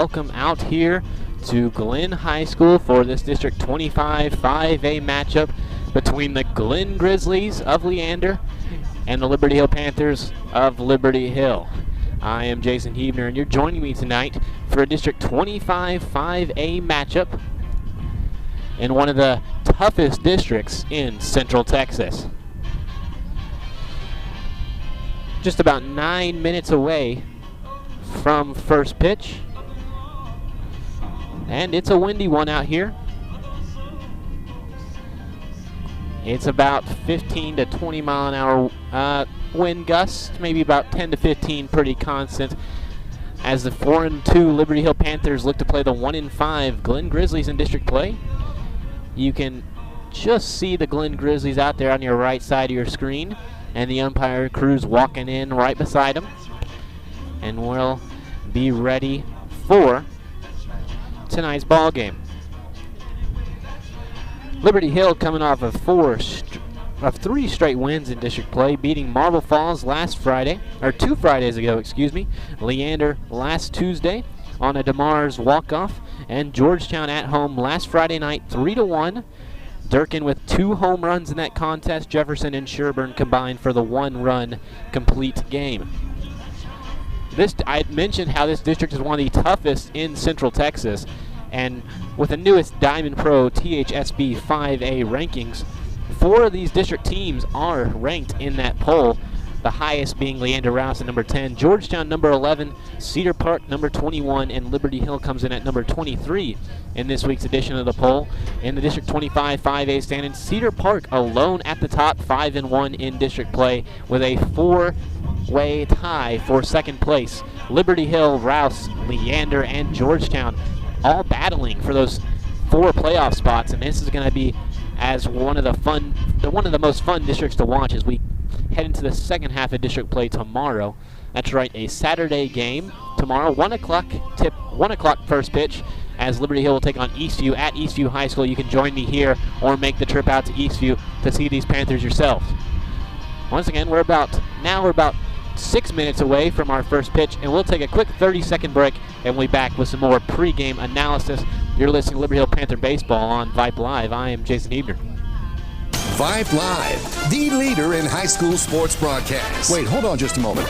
welcome out here to Glenn High School for this District 25 5A matchup between the Glenn Grizzlies of Leander and the Liberty Hill Panthers of Liberty Hill. I am Jason Huebner, and you're joining me tonight for a District 25 5A matchup in one of the toughest districts in Central Texas. Just about 9 minutes away from first pitch, and it's a windy one out here. It's about 15 to 20 mile an hour wind gusts, maybe about 10 to 15, pretty constant, as the 4-2 Liberty Hill Panthers look to play the 1-5 Glenn Grizzlies in district play. You can just see the Glenn Grizzlies out there on your right side of your screen, and the umpire crew's walking in right beside them. And we'll be ready for tonight's ball game. Liberty Hill coming off of three straight wins in district play, beating Marble Falls last Friday, or 2 Fridays ago, excuse me. Leander last Tuesday on a DeMars walk-off, and Georgetown at home last Friday night, 3-1. Durkin with 2 home runs in that contest. Jefferson and Sherburne combined for the 1-run complete game. I mentioned how this district is one of the toughest in Central Texas, and with the newest Diamond Pro THSB 5A rankings, 4 of these district teams are ranked in that poll, the highest being Leander Rouse at number 10, Georgetown number 11, Cedar Park number 21, and Liberty Hill comes in at number 23 in this week's edition of the poll. In the District 25 5A standings, Cedar Park alone at the top, 5-1 in district play, with a 4-way tie for second place. Liberty Hill, Rouse, Leander, and Georgetown all battling for those 4 playoff spots, and this is going to be as one of the most fun districts to watch as we head into the second half of district play tomorrow. That's right, a Saturday game tomorrow, 1 o'clock first pitch, as Liberty Hill will take on Eastview at Eastview High School. You can join me here or make the trip out to Eastview to see these Panthers yourself. Once again, we're about 6 minutes away from our first pitch, and we'll take a quick 30-second break, and we'll be back with some more pregame analysis. You're listening to Liberty Hill Panther Baseball on Vype Live. I am Jason Huebner. Vype Live, the leader in high school sports broadcasts. Wait, hold on just a moment.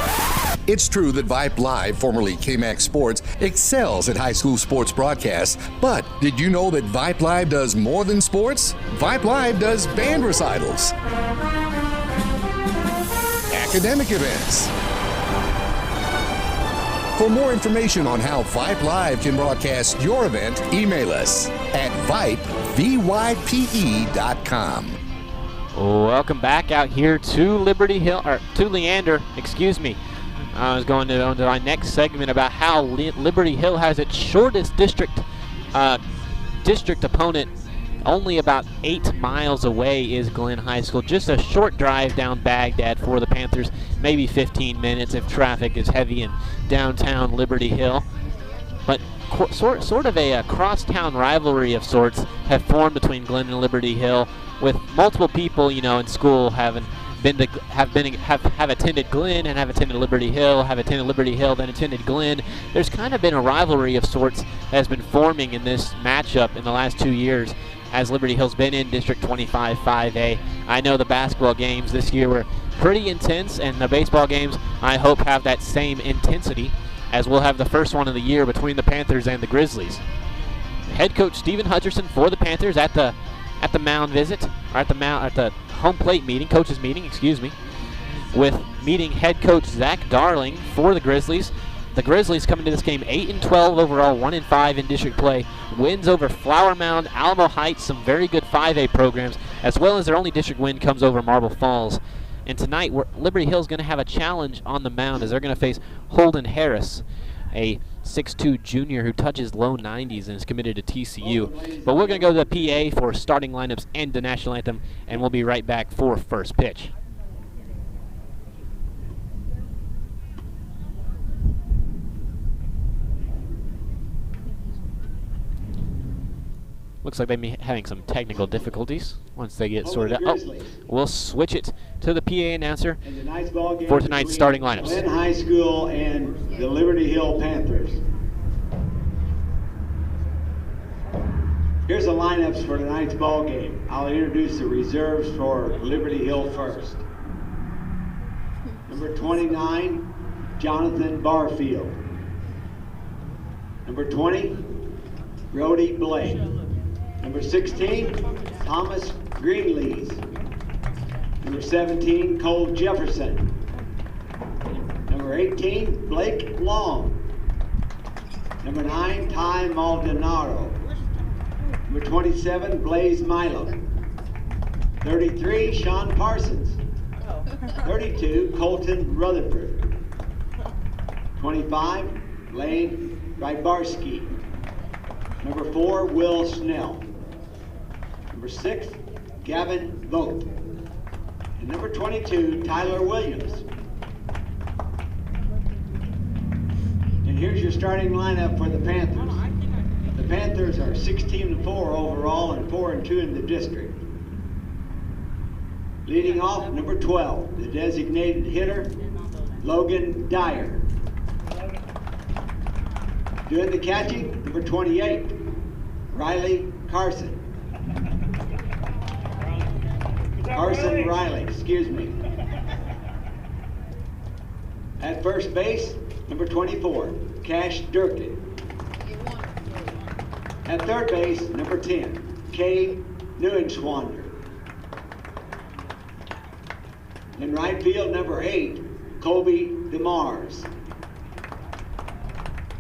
It's true that Vype Live, formerly KMAX Sports, excels at high school sports broadcasts, but did you know that Vype Live does more than sports? Vype Live does band recitals, academic events. For more information on how Vype Live can broadcast your event, email us at vype.com. Welcome back out here to Liberty Hill, or to Leander, excuse me. I was going to my next segment about how Liberty Hill has its shortest district opponent. Only about 8 miles away is Glenn High School. Just a short drive down Baghdad for the Panthers, maybe 15 minutes if traffic is heavy in downtown Liberty Hill. But sort of a crosstown rivalry of sorts have formed between Glenn and Liberty Hill, with multiple people, in school have attended Glenn and have attended Liberty Hill, have attended Liberty Hill, then attended Glenn. There's kind of been a rivalry of sorts that has been forming in this matchup in the last 2 years, as Liberty Hill's been in District 25 5A. I know the basketball games this year were pretty intense, and the baseball games, I hope, have that same intensity, as we'll have the first one of the year between the Panthers and the Grizzlies. Head coach Stephen Hutcherson for the Panthers at the mound visit, or at the home plate meeting, coaches meeting, excuse me, with meeting head coach Zach Darling for the Grizzlies. The Grizzlies coming to this game 8-12 overall, 1-5 in district play. Wins over Flower Mound, Alamo Heights, some very good 5A programs, as well as their only district win comes over Marble Falls. And tonight, Liberty Hill's going to have a challenge on the mound, as they're going to face Holden Harris, a 6'2 junior who touches low 90s and is committed to TCU. But we're going to go to the PA for starting lineups and the national anthem, and we'll be right back for first pitch. Looks like they may be having some technical difficulties. Once they get sorted out, we'll switch it to the PA announcer for tonight's starting lineups. Glenn High School and the Liberty Hill Panthers. Here's the lineups for tonight's ball game. I'll introduce the reserves for Liberty Hill first. Number 29, Jonathan Barfield. Number 20, Brody Blake. Number 16, Thomas Greenlees. Number 17, Cole Jefferson. Number 18, Blake Long. Number 9, Ty Maldonado. Number 27, Blaze Milo. 33, Sean Parsons. 32, Colton Rutherford. 25, Lane Rybarski. Number 4, Will Snell. Number 6, Gavin Vogt. And number 22, Tyler Williams. And here's your starting lineup for the Panthers. The Panthers are 16-4 overall and 4-2 in the district. Leading off, number 12, the designated hitter, Logan Dyer. Doing the catching, number 28, Riley Carson. Carson Riley, excuse me. At first base, number 24, Cash Durkin. At third base, number 10, Kay Neuenschwander. In right field, number 8, Colby DeMars.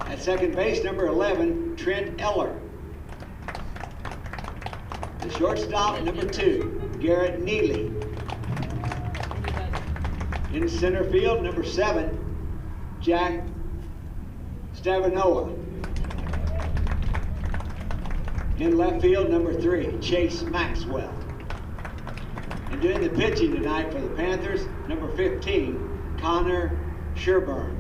At second base, number 11, Trent Eller. The shortstop, number 2, Garrett Neely. In center field, number 7, Jack Stavanoa. In left field, number 3, Chase Maxwell. And doing the pitching tonight for the Panthers, number 15, Connor Sherburne.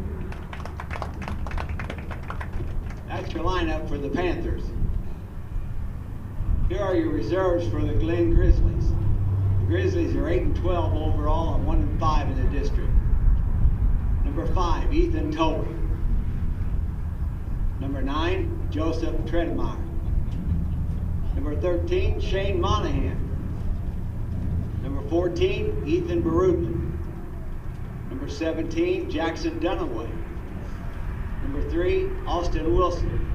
That's your lineup for the Panthers. Here are your reserves for the Glen Grizzlies. The Grizzlies are 8-12 overall and 1-5 in the district. Number 5, Ethan Toby. Number 9, Joseph Treadmire. Number 13, Shane Monahan. Number 14, Ethan Barutman. Number 17, Jackson Dunaway. Number 3, Austin Wilson.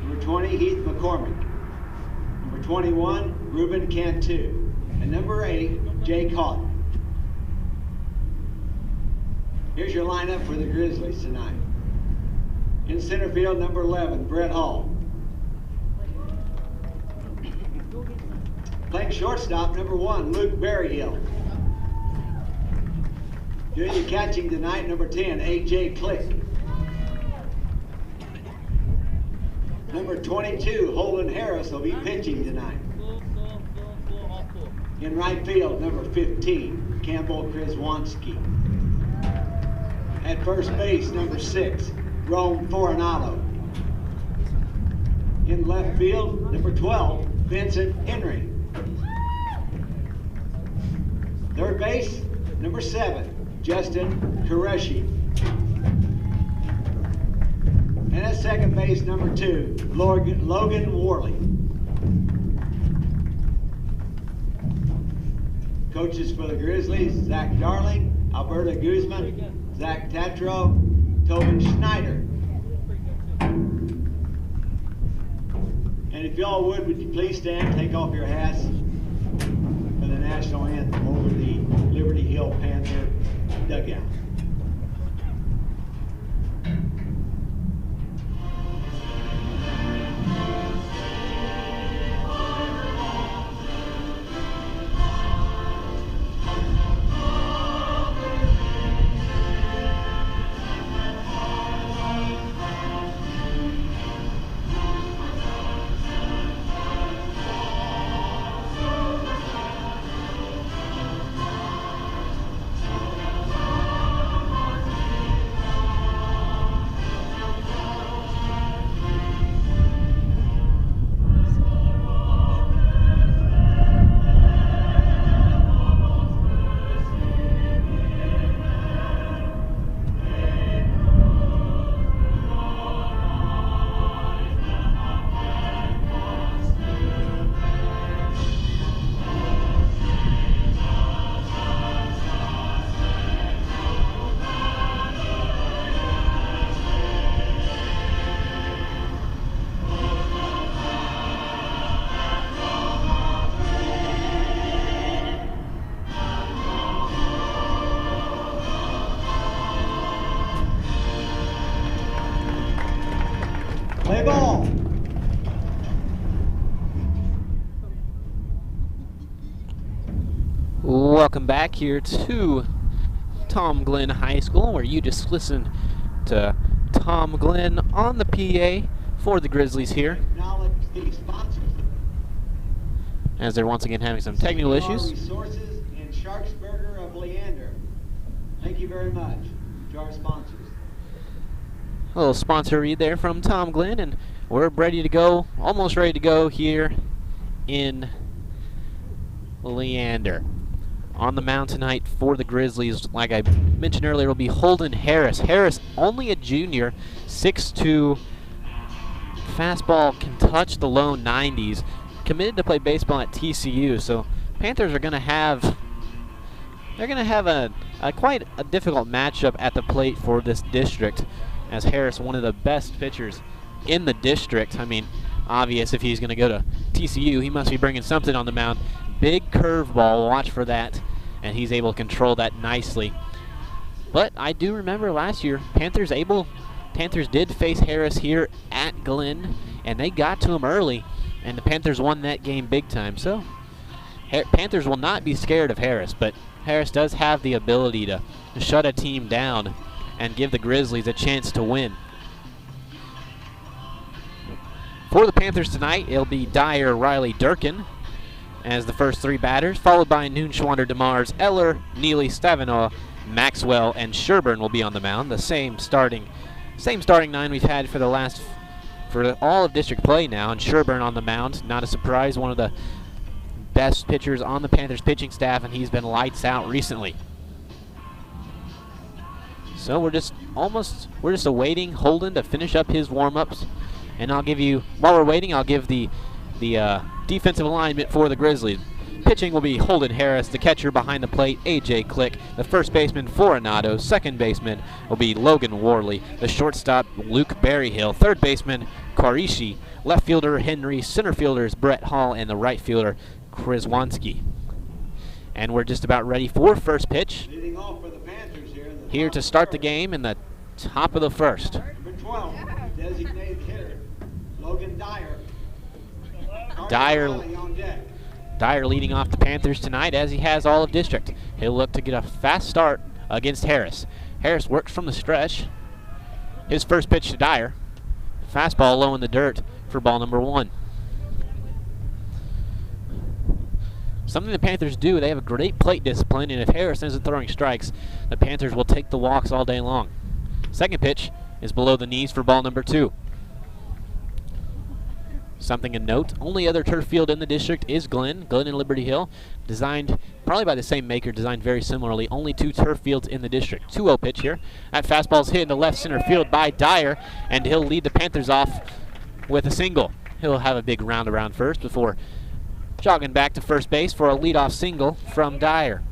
Number 20, Heath McCormick. Number 21, Ruben Cantu. And number 8, Jake Houghton. Here's your lineup for the Grizzlies tonight. In center field, number 11, Brett Hall. Playing shortstop, number 1, Luke Berryhill. Doing the catching tonight, number 10, A.J. Click. Number 22, Holden Harris will be pitching tonight. In right field, number 15, Campbell Krizwanski. At first base, number 6, Rome Foronado. In left field, number 12, Vincent Henry. Third base, number 7, Justin Qureshi. And at second base, number 2, Logan Worley. Coaches for the Grizzlies, Zach Darling, Alberta Guzman, Zach Tatro, Tobin Schneider. And if y'all would you please stand, take off your hats for the national anthem over the Liberty Hill Panther dugout. welcome back here to Tom Glenn High School, where you just listened to Tom Glenn on the PA for the Grizzlies here, as they're once again having some technical issues. Resources in Sharksburger of Leander. Thank you very much to our sponsors. A little sponsor read there from Tom Glenn, and we're ready to go, almost ready to go here in Leander. On the mound tonight for the Grizzlies, like I mentioned earlier, will be Holden Harris. Harris, only a junior, 6'2", fastball can touch the low 90s, committed to play baseball at TCU, so Panthers are going to have a quite a difficult matchup at the plate for this district, as Harris, one of the best pitchers in the district. I mean, obvious if he's going to go to TCU, he must be bringing something on the mound. Big curveball, watch for that, and he's able to control that nicely. But I do remember last year, Panthers did face Harris here at Glenn, and they got to him early, and the Panthers won that game big time. So Panthers will not be scared of Harris, but Harris does have the ability to shut a team down and give the Grizzlies a chance to win. For the Panthers tonight, it'll be Dyer, Riley, Durkin as the first three batters, followed by Noonschwander, DeMars, Eller, Neely, Stavinoa, Maxwell, and Sherburne will be on the mound. The same starting nine we've had for all of district play now, and Sherburne on the mound. Not a surprise, one of the best pitchers on the Panthers pitching staff, and he's been lights out recently. So we're just awaiting Holden to finish up his warm-ups, and while we're waiting, I'll give the defensive alignment for the Grizzlies. Pitching will be Holden Harris, the catcher behind the plate, A.J. Click, the first baseman, Foronado, second baseman will be Logan Worley, the shortstop, Luke Berryhill, third baseman, Karishi, left fielder, Henry, center fielders, Brett Hall, and the right fielder, Krizwanski. And we're just about ready for first pitch. Leading off for the Panthers here to start the game in the top of the first. Number 12, designated hitter, Logan Dyer. Dyer leading off the Panthers tonight, as he has all of district. He'll look to get a fast start against Harris. Harris works from the stretch. His first pitch to Dyer. Fastball low in the dirt for ball number 1. Something the Panthers do, they have a great plate discipline, and if Harris isn't throwing strikes, the Panthers will take the walks all day long. Second pitch is below the knees for ball number 2. Something to note, only other turf field in the district is Glenn and Liberty Hill, designed probably by the same maker, designed very similarly. Only 2 turf fields in the district. 2-0 pitch here. That fastball's hit in the left center field by Dyer, and he'll lead the Panthers off with a single. He'll have a big round around first before jogging back to first base for a leadoff single from Dyer.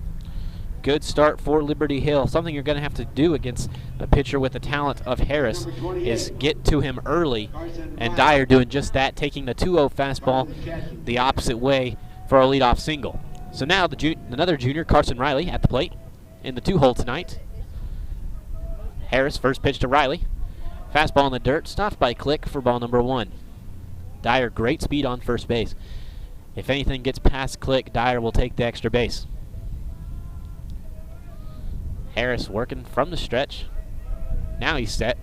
Good start for Liberty Hill. Something you're going to have to do against a pitcher with the talent of Harris is get to him early, and Dyer doing just that, taking the 2-0 fastball the opposite way for a leadoff single. So now another junior, Carson Riley, at the plate in the 2-hole tonight. Harris, first pitch to Riley. Fastball in the dirt, stopped by Click for ball number 1. Dyer, great speed on first base. If anything gets past Click, Dyer will take the extra base. Harris working from the stretch. Now he's set.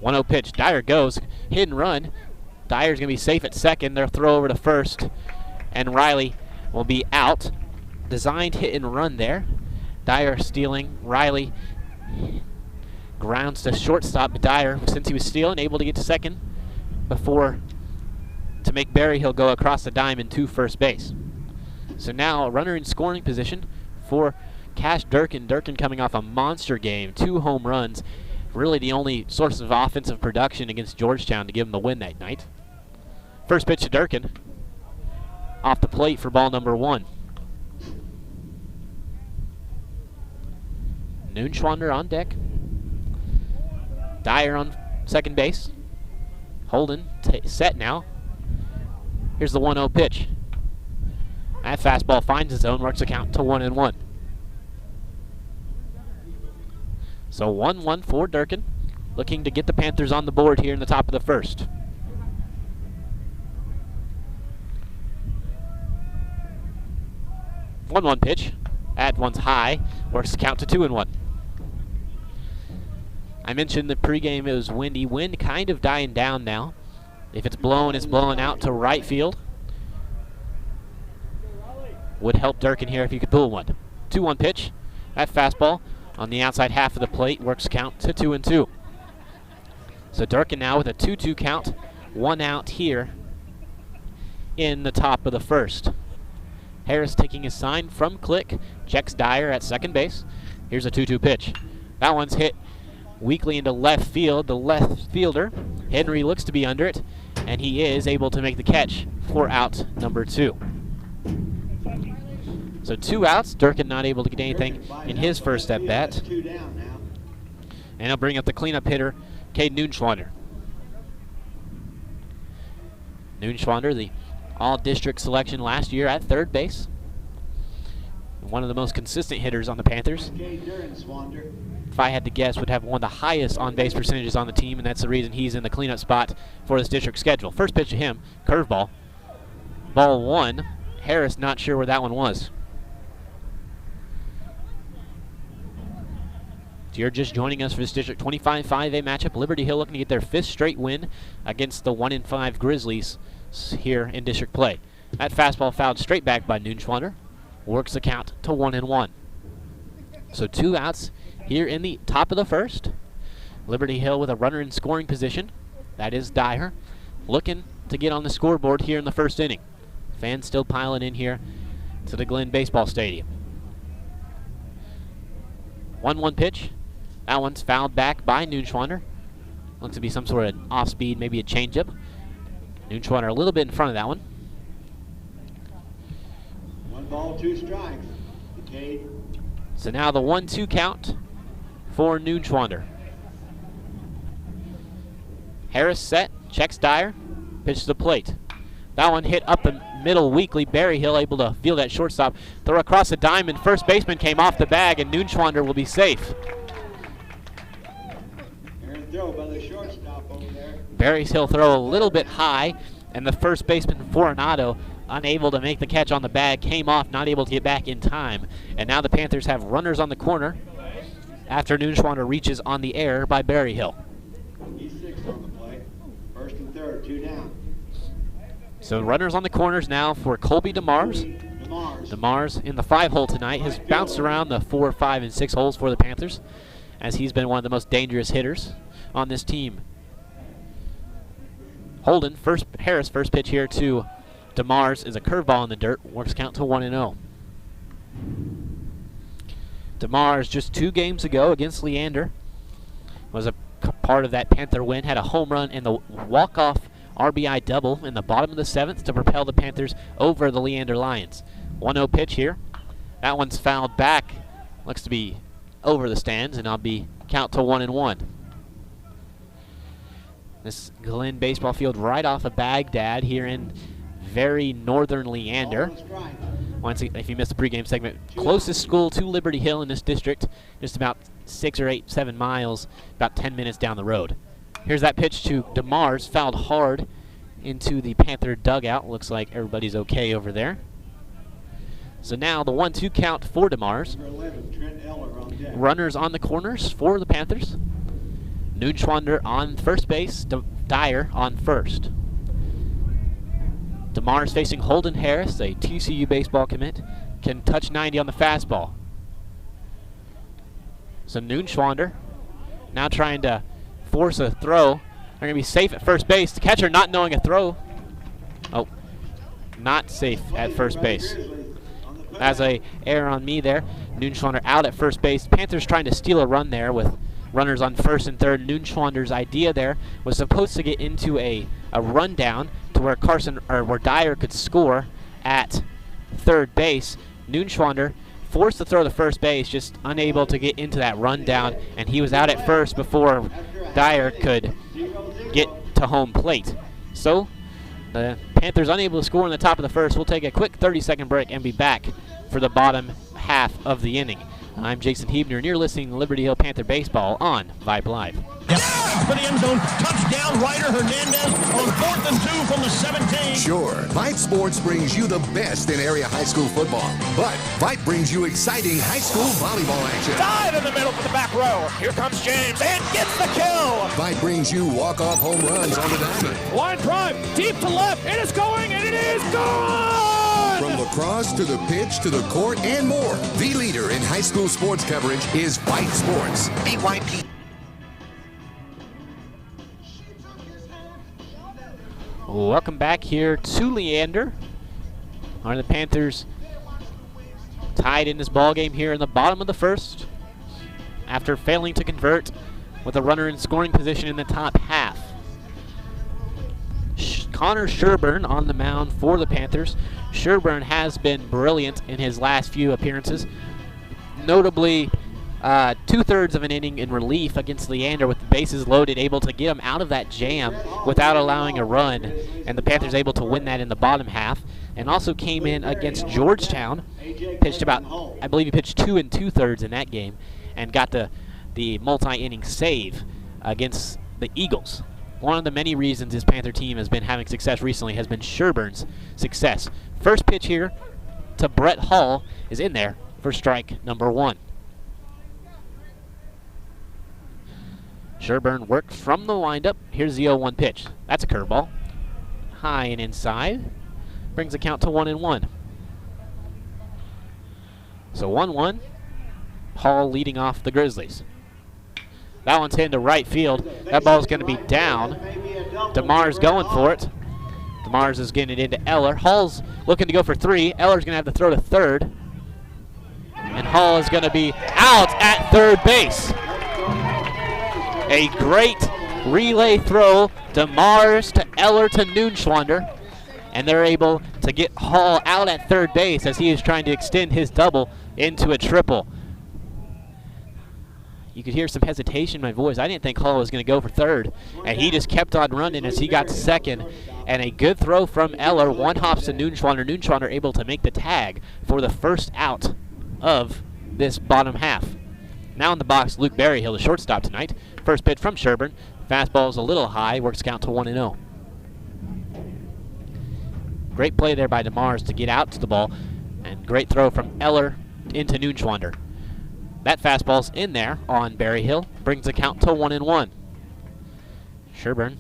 1-0 pitch. Dyer goes. Hit and run. Dyer's going to be safe at second. They'll throw over to first, and Riley will be out. Designed hit and run there. Dyer stealing. Riley grounds to shortstop, but Dyer, since he was stealing, able to get to second before to make Berryhill go across the diamond to first base. So now a runner in scoring position for Cash Durkin. Durkin coming off a monster game, 2 home runs, really the only source of offensive production against Georgetown to give him the win that night. First pitch to Durkin, off the plate for ball number 1. Noonschwander on deck. Dyer on second base. Holden set now. Here's the 1-0 pitch. That fastball finds its own, works the count to 1-1. So 1-1 for Durkin, looking to get the Panthers on the board here in the top of the first. 1-1 pitch. That one's high. Works the count to 2-1. I mentioned the pregame it was windy. Wind kind of dying down now. If it's blowing out to right field. Would help Durkin here if he could pull one. 2-1 pitch. That fastball on the outside half of the plate works count to 2-2. So Durkin now with a 2-2 count. 1 out here in the top of the first. Harris taking his sign from Click. Checks Dyer at second base. Here's a 2-2 pitch. That one's hit weakly into left field. The left fielder, Henry, looks to be under it, and he is able to make the catch for out number 2. So 2 outs. Durkin not able to get anything in his first at bat. And he'll bring up the cleanup hitter, Cade Neunschwander. Neunschwander, the all-district selection last year at third base. One of the most consistent hitters on the Panthers. If I had to guess, would have one of the highest on-base percentages on the team, and that's the reason he's in the cleanup spot for this district schedule. First pitch to him, curveball. Ball 1. Harris not sure where that one was. So you're just joining us for this District 25 5A matchup. Liberty Hill looking to get their 5th straight win against the 1-5 Grizzlies here in district play. That fastball fouled straight back by Neunschwander. Works the count to 1-1. So 2 outs here in the top of the first. Liberty Hill with a runner in scoring position. That is Dyer. Looking to get on the scoreboard here in the first inning. Fans still piling in here to the Glenn Baseball Stadium. 1-1 pitch. That one's fouled back by Neunschwander. Looks to be some sort of off-speed, maybe a changeup. Neunschwander a little bit in front of that one. 1 ball, 2 strikes. Decade. So now the 1-2 count for Neunschwander. Harris set, checks Dyer, pitch to the plate. That one hit up the middle weakly. Berryhill able to field that shortstop. Throw across the diamond. First baseman came off the bag, and Neunschwander will be safe. Throw by the shortstop over there. Berryhill throw a little bit high, and the first baseman, Foronado, unable to make the catch on the bag, came off, not able to get back in time. And now the Panthers have runners on the corner after Neunschwander reaches on the air by Berryhill. He's 6 on the plate. First and third, 2 down. So runners on the corners now for Colby DeMars. DeMars in the 5 hole tonight has bounced around the 4, 5, and 6 holes for the Panthers, as he's been one of the most dangerous hitters on this team. Holden, Harris first pitch here to DeMars is a curveball in the dirt. Works count to 1-0. DeMars just 2 games ago against Leander was a part of that Panther win. Had a home run and the walk-off RBI double in the bottom of the 7th to propel the Panthers over the Leander Lions. 1-0 pitch here. That one's fouled back. Looks to be over the stands, and I'll be count to 1-1. This Glenn baseball field right off of Baghdad here in very northern Leander. Once, if you missed the pregame segment, closest school to Liberty Hill in this district, just about 6 or 8, 7 miles, about 10 minutes down the road. Here's that pitch to DeMars, fouled hard into the Panther dugout. Looks like everybody's okay over there. So now the 1-2 count for DeMars. Number 11, Trent Eller on deck. Runners on the corners for the Panthers. Neunschwander on first base, Dyer on first. DeMars facing Holden Harris, a TCU baseball commit, can touch 90 on the fastball. So Neunschwander now trying to force a throw. They're going to be safe at first base. The catcher not knowing a throw. Oh, not safe at first base. As a error on me there. Neunschwander out at first base. Panthers trying to steal a run there with runners on first and third. Neunschwander's idea there was supposed to get into a rundown to where where Dyer could score at third base. Neunschwander forced to throw to first base, just unable to get into that rundown, and he was out at first before Dyer could get to home plate. So the Panthers unable to score in the top of the first. We'll take a quick 30-second break and be back for the bottom half of the inning. I'm Jason Hebner, and you're listening to Liberty Hill Panther Baseball on Vype Live. For the end zone, touchdown, Ryder Hernandez on 4th and 2 from the 17. Sure, Vype Sports brings you the best in area high school football, but Vype brings you exciting high school volleyball action. Dive in the middle for the back row. Here comes James and gets the kill. Vype brings you walk-off home runs on the diamond. Line drive, deep to left. It is going, and it is gone. From lacrosse to the pitch to the court and more, the leader in high school sports coverage is Vype Sports. VYP. Welcome back here to Leander. Are the Panthers tied in this ball game here in the bottom of the first after failing to convert with a runner in scoring position in the top half. Connor Sherburne on the mound for the Panthers. Sherburne has been brilliant in his last few appearances, notably 2/3 of an inning in relief against Leander with the bases loaded, able to get him out of that jam without allowing a run, and the Panthers able to win that in the bottom half. And also came in against Georgetown, pitched about, I believe he pitched 2 2/3 in that game, and got the multi-inning save against the Eagles. One of the many reasons this Panther team has been having success recently has been Sherburne's success. First pitch here to Brett Hall is in there for strike number 1. Sherburne works from the windup. Here's the 0-1 pitch. That's a curveball. High and inside. Brings the count to 1-1. So 1-1. Hall leading off the Grizzlies. That one's hit into right field. That ball's going to be down. DeMar's going for it. DeMar's is getting it into Eller. Hall's looking to go for 3. Eller's going to have to throw to third. And Hall is going to be out at third base. A great relay throw, DeMars to Eller to Noonschwander, and they're able to get Hall out at third base as he is trying to extend his double into a triple. You could hear some hesitation in my voice. I didn't think Hall was going to go for third, and he just kept on running as he got to second. And a good throw from Eller, one hops to Noonschwander. Noonschwander able to make the tag for the first out of this bottom half. Now in the box, Luke Berryhill, the shortstop tonight. First pitch from Sherburne. Fastball is a little high, works count to 1-0. Great play there by DeMars to get out to the ball, and great throw from Eller into Noonschwander. That fastball's in there on Berryhill, brings the count to 1-1. Sherburne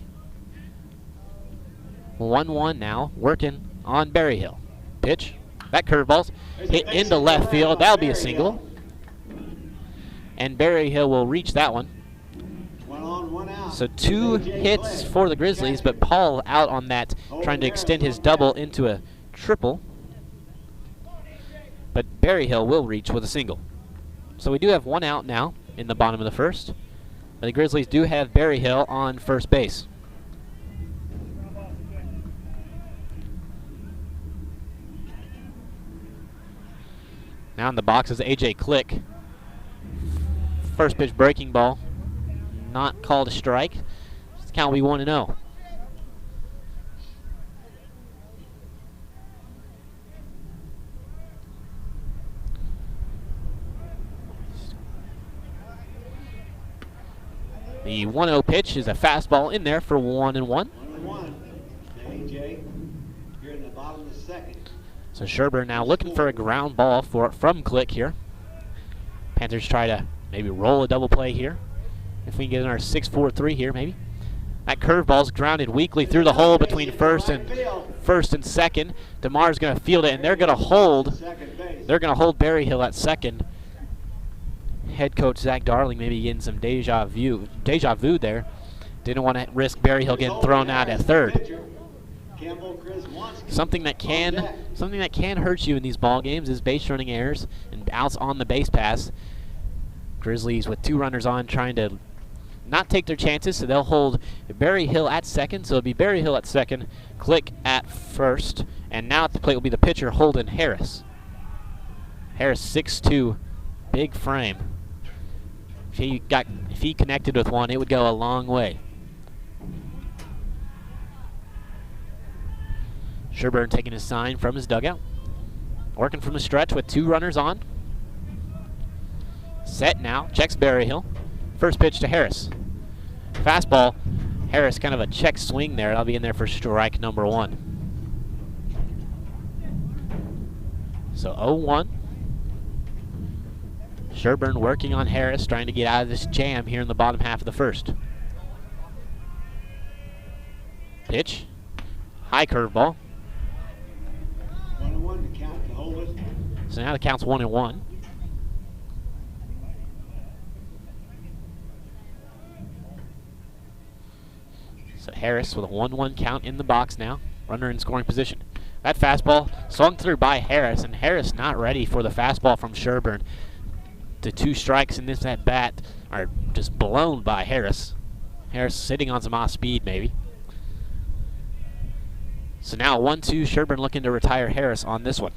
1-1 now, working on Berryhill. Pitch, that curveball's hit into left field. That'll be a single. And Berryhill will reach that one. So 2 hits for the Grizzlies, but Paul out on that, trying to extend his double into a triple. But Berryhill will reach with a single. So we do have 1 out now in the bottom of the first. But the Grizzlies do have Berryhill on first base. Now in the box is A.J. Click. First pitch breaking ball, not called a strike. This count will be 1-0. The 1-0 pitch is a fastball in there for 1-1. 1-1. AJ, you're in the bottom of the second. So Sherburne now looking for a ground ball from Click here. Panthers try to maybe roll a double play here. If we can get in our 6-4-3 here, maybe. That curveball's grounded weakly through the hole between first and second. DeMar's going to field it, and they're going to hold. They're going to hold Berryhill at second. Head coach Zach Darling maybe getting some deja vu there. Didn't want to risk Berryhill getting thrown out at third. Something that can hurt you in these ball games is base running errors and outs on the base pass. Grizzlies with 2 runners on, trying to not take their chances, so they'll hold Berryhill at second. So it'll be Berryhill at second, Click at first, and now at the plate will be the pitcher Holden Harris. Harris 6'2", big frame. If he connected with one, it would go a long way. Sherburne taking his sign from his dugout, working from the stretch with 2 runners on. Set now, checks Berryhill. First pitch to Harris. Fastball. Harris kind of a check swing there. That'll be in there for strike number 1. So 0-1. Sherburne working on Harris, trying to get out of this jam here in the bottom half of the first. Pitch. High curveball. 1-1 to count to hold it. So now the count's 1-1. So Harris with a 1-1 count in the box now. Runner in scoring position. That fastball swung through by Harris, and Harris not ready for the fastball from Sherburne. The 2 strikes in this at bat are just blown by Harris. Harris sitting on some off speed maybe. So now 1-2, Sherburne looking to retire Harris on this one.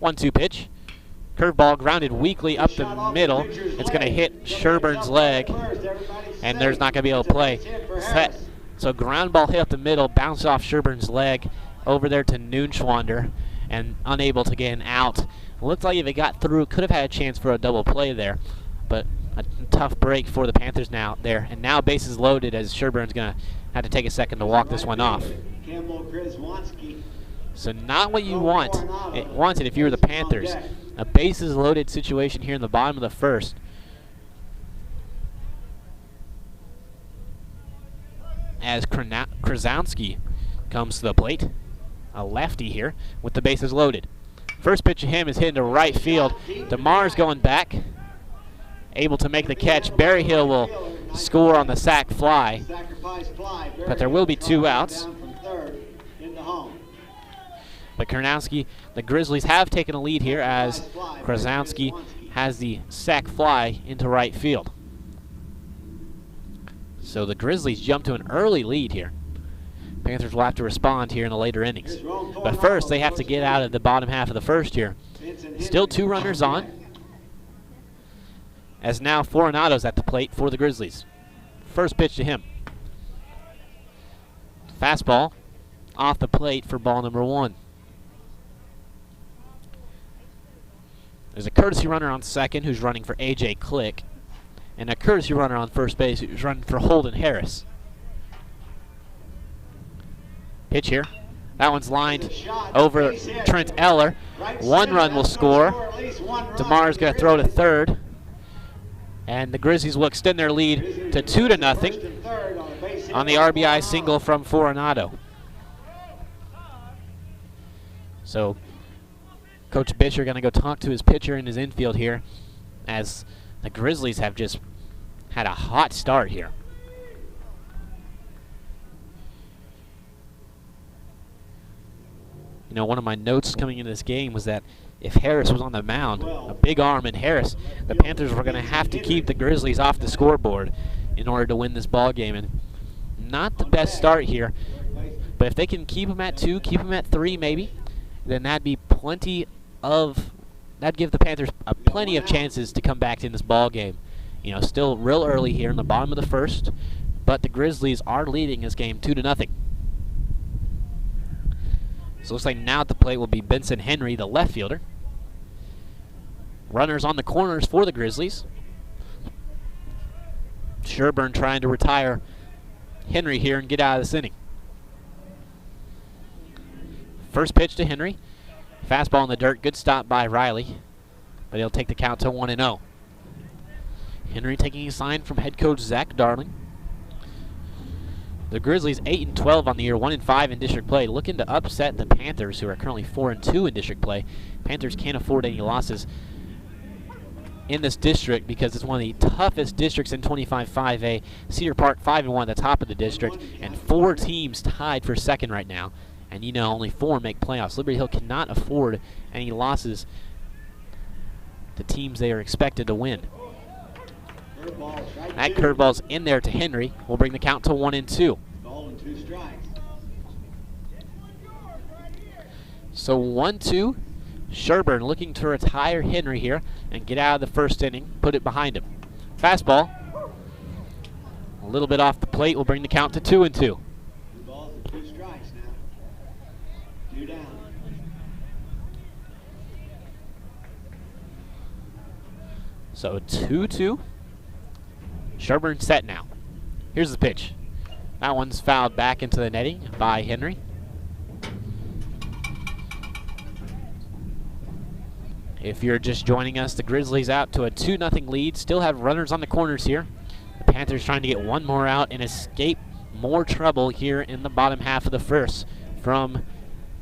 1-2 pitch. Curveball grounded weakly up the middle. It's going to hit Sherburne's leg, and there's not going to be able to play. Set. So ground ball hit up the middle, bounced off Sherburne's leg over there to Noonschwander, and unable to get an out. Looked like if it got through, could have had a chance for a double play there, but a tough break for the Panthers now there. And now bases loaded as Sherburne's going to have to take a second to walk this one off. So not what you wanted if you were the Panthers. A bases loaded situation here in the bottom of the first. As Krasowski comes to the plate. A lefty here with the bases loaded. First pitch of him is hit into right field. DeMar's going back. Able to make the catch. Berryhill will score on the sac fly. But there will be 2 outs. But Karnowski, the Grizzlies have taken a lead here as Krasowski has the sac fly into right field. So the Grizzlies jump to an early lead here. Panthers will have to respond here in the later innings. But first, they have to get out of the bottom half of the first here. Still 2 runners on. As now Fortunado's at the plate for the Grizzlies. First pitch to him. Fastball off the plate for ball number 1. There's a courtesy runner on second who's running for A.J. Click, and a courtesy runner on first base who's running for Holden Harris. Pitch here. That one's lined over Trent Eller. 1 run will score. DeMar's going to throw to third. And the Grizzlies will extend their lead to 2-0 on the RBI single from Fortunato. So Coach Bisher going to go talk to his pitcher in his infield here as the Grizzlies have just had a hot start here. You know, one of my notes coming into this game was that if Harris was on the mound, a big arm in Harris, the Panthers were going to have to keep the Grizzlies off the scoreboard in order to win this ball game. And not the best start here, but if they can keep them at 2, keep them at 3 maybe, then that'd be that'd give the Panthers plenty of chances to come back in this ball game. You know, still real early here in the bottom of the first, but the Grizzlies are leading this game 2-0. So it looks like now at the plate will be Benson Henry, the left fielder. Runners on the corners for the Grizzlies. Sherburne trying to retire Henry here and get out of this inning. First pitch to Henry. Fastball in the dirt. Good stop by Riley. But he'll take the count to 1-0. Henry taking a sign from head coach Zach Darling. The Grizzlies 8-12 on the year, 1-5 in district play, looking to upset the Panthers, who are currently 4-2 in district play. Panthers can't afford any losses in this district because it's one of the toughest districts in 25-5A. Cedar Park 5-1 at the top of the district, and 4 teams tied for second right now. And you know, only 4 make playoffs. Liberty Hill cannot afford any losses to teams they are expected to win. That curveball's in there to Henry. Will bring the count to 1-2. So 1-2. Sherburne looking to retire Henry here and get out of the first inning. Put it behind him. Fastball. A little bit off the plate. Will bring the count to 2-2. 2 balls and 2 strikes now. 2 down. So 2-2. Sherburne set now. Here's the pitch. That one's fouled back into the netting by Henry. If you're just joining us, the Grizzlies out to a 2-0 lead. Still have runners on the corners here. The Panthers trying to get one more out and escape more trouble here in the bottom half of the first from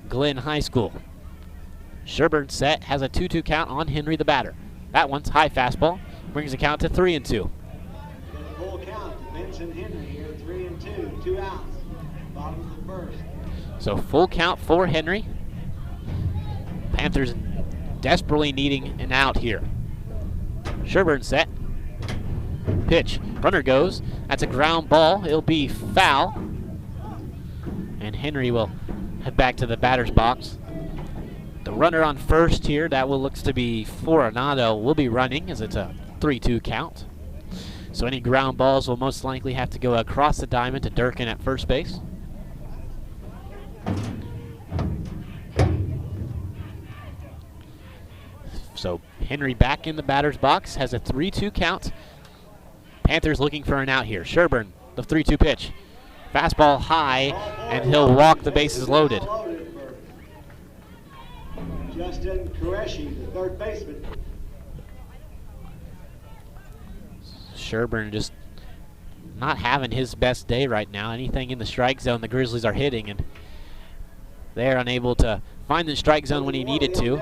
Glenn High School. Sherburne set, has a 2-2 count on Henry the batter. That one's high fastball, brings the count to 3-2. Full count to Vincent Henry here, 3-2, 2 outs, bottom of the first. So full count for Henry. Panthers desperately needing an out here. Sherburne set. Pitch. Runner goes. That's a ground ball. It'll be foul. And Henry will head back to the batter's box. The runner on first here, that will looks to be Foronado, will be running as it's a 3-2 count. So any ground balls will most likely have to go across the diamond to Durkin at first base. So Henry back in the batter's box, has a 3-2 count. Panthers looking for an out here. Sherburne, the 3-2 pitch. Fastball high, and he'll walk the bases loaded. Justin Qureshi, the third baseman. Sherburne just not having his best day right now. Anything in the strike zone the Grizzlies are hitting, and they're unable to find the strike zone when he needed to.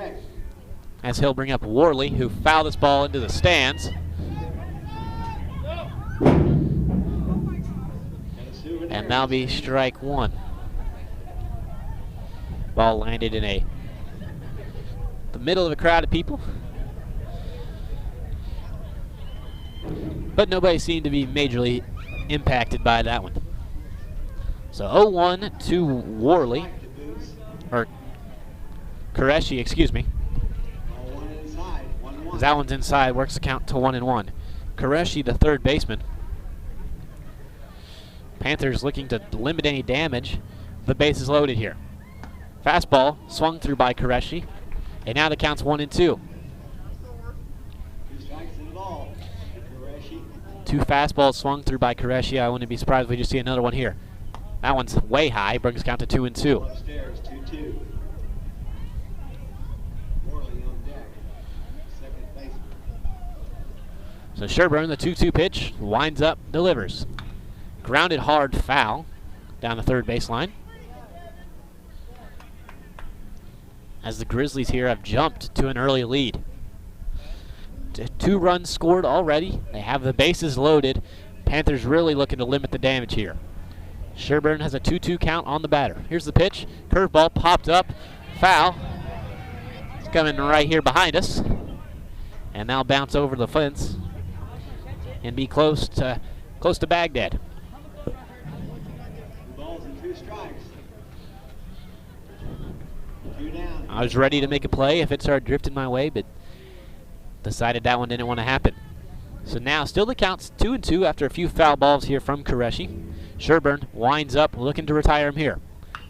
As he'll bring up Worley, who fouled this ball into the stands. And that'll be strike one. Ball landed in the middle of a crowd of people. But nobody seemed to be majorly impacted by that one. So 0-1 to Worley. Or Qureshi, excuse me. As that one's inside, works the count to 1-1. Qureshi, the third baseman. Panthers looking to limit any damage. The base is loaded here. Fastball swung through by Qureshi. And now the count's 1-2. 2 strikes in the ball. Qureshi. 2 fastballs swung through by Qureshi. I wouldn't be surprised if we just see another one here. That one's way high, brings count to 2-2. Upstairs, 2-2. Worley on deck. Second baseman. So Sherburne, the 2-2 pitch, winds up, delivers. Grounded hard foul down the third baseline. As the Grizzlies here have jumped to an early lead. 2 runs scored already. They have the bases loaded. Panthers really looking to limit the damage here. Sherburne has a 2-2 count on the batter. Here's the pitch. Curveball popped up. Foul. It's coming right here behind us. And now bounce over the fence and be close to Baghdad. 2 balls and 2 strikes. 2 down. I was ready to make a play if it started drifting my way, but decided that one didn't want to happen. So now still the count's 2-2 after a few foul balls here from Qureshi. Sherburne winds up looking to retire him here.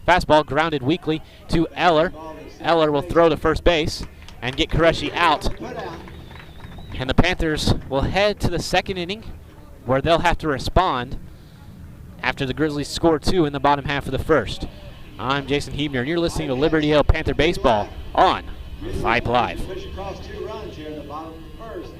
Fastball grounded weakly to Eller. Eller will throw to first base and get Qureshi out. And the Panthers will head to the second inning where they'll have to respond after the Grizzlies score 2 in the bottom half of the first. I'm Jason Hebner, and you're listening to Liberty Hill Panther Baseball on Vype Live. Push across 2 runs here in the bottom of the first.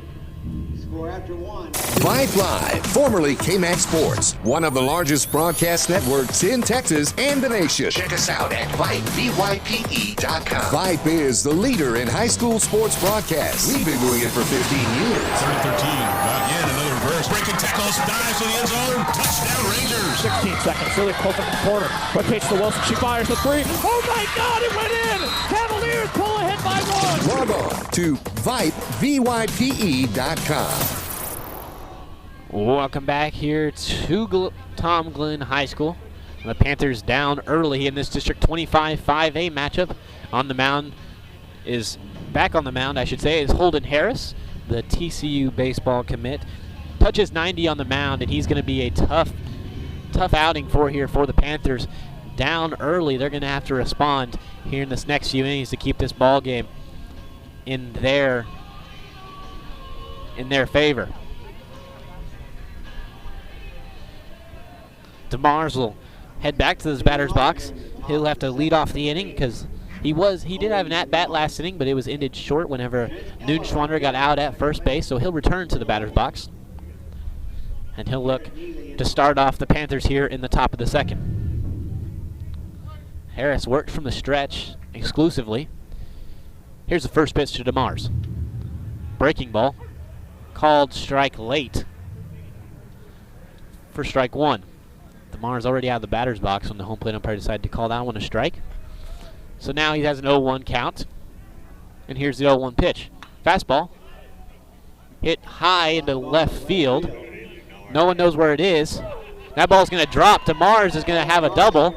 Score after 1. Vype Live, formerly KMAX Sports, one of the largest broadcast networks in Texas and the nation. Check us out at Vype, VYPE.com. Vype is the leader in high school sports broadcasts. We've been doing it for 15 years. 3rd and 13. Again, another reverse. Breaking tackles, dives to the end zone. Touchdown, Rangers. 16 seconds. Really close at the corner. Quick pitch to Wilson. She fires the 3. Oh my God! It went in. Cavaliers pull ahead by 1. Log on to Vype, VYPE.com. Welcome back here to Tom Glenn High School. The Panthers down early in this District 25 5A matchup. On the mound is back on the mound, I should say, is Holden Harris, the TCU baseball commit. Touches 90 on the mound, and he's going to be a tough outing for the Panthers. Down early, they're going to have to respond here in this next few innings to keep this ball game in their in their favor. DeMars will head back to his batter's box. He'll have to lead off the inning because he did have an at-bat last inning, but it was ended short whenever Noonschwander got out at first base, so he'll return to the batter's box. And he'll look to start off the Panthers here in the top of the second. Harris worked from the stretch exclusively. Here's the first pitch to DeMars. Breaking ball. Called strike late for strike one. DeMars already out of the batter's box when the home plate umpire decided to call that one a strike. So now he has an 0-1 count. And here's the 0-1 pitch. Fastball. Hit high into left field. No one knows where it is. That ball's going to drop. DeMars is going to have a double.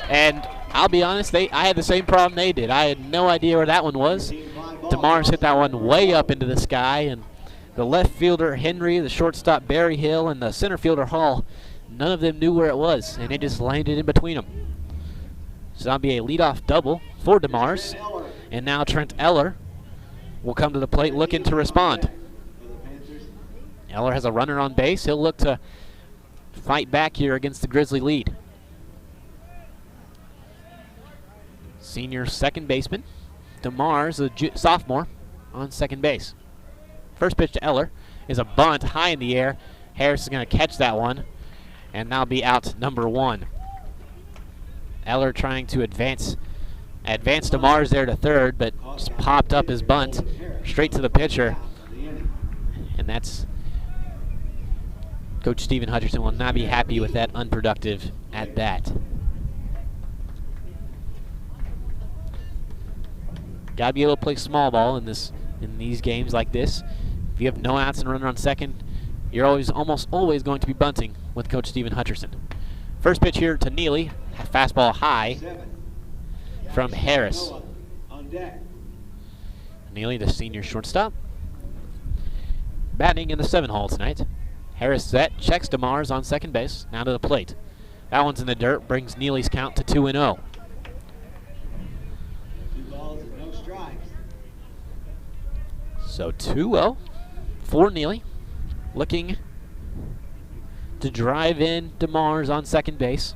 And I'll be honest, I had the same problem they did. I had no idea where that one was. DeMars hit that one way up into the sky, and the left fielder, Henry, the shortstop, Barry Hill, and the center fielder, Hall, none of them knew where it was, and it just landed in between them. So that'll be a leadoff double for DeMars. And now Trent Eller will come to the plate looking to respond. Eller has a runner on base. He'll look to fight back here against the Grizzly lead. Senior second baseman. DeMars, a sophomore, on second base. First pitch to Eller is a bunt high in the air. Harris is going to catch that one, and that'll be out number one. Eller trying to advance DeMars there to third, but just popped up his bunt straight to the pitcher, and that's Coach Stephen Hutcherson will not be happy with that unproductive at bat. Gotta be able to play small ball in these games like this. If you have no outs and a runner on second, you're almost always going to be bunting with Coach Stephen Hutcherson. First pitch here to Neely, fastball high from Harris. Neely, the senior shortstop, batting in the 7 hole tonight. Harris set, checks DeMars on second base, now to the plate. That one's in the dirt, brings Neely's count to 2-0. So 2-0 for Neely, looking to drive in DeMars on second base.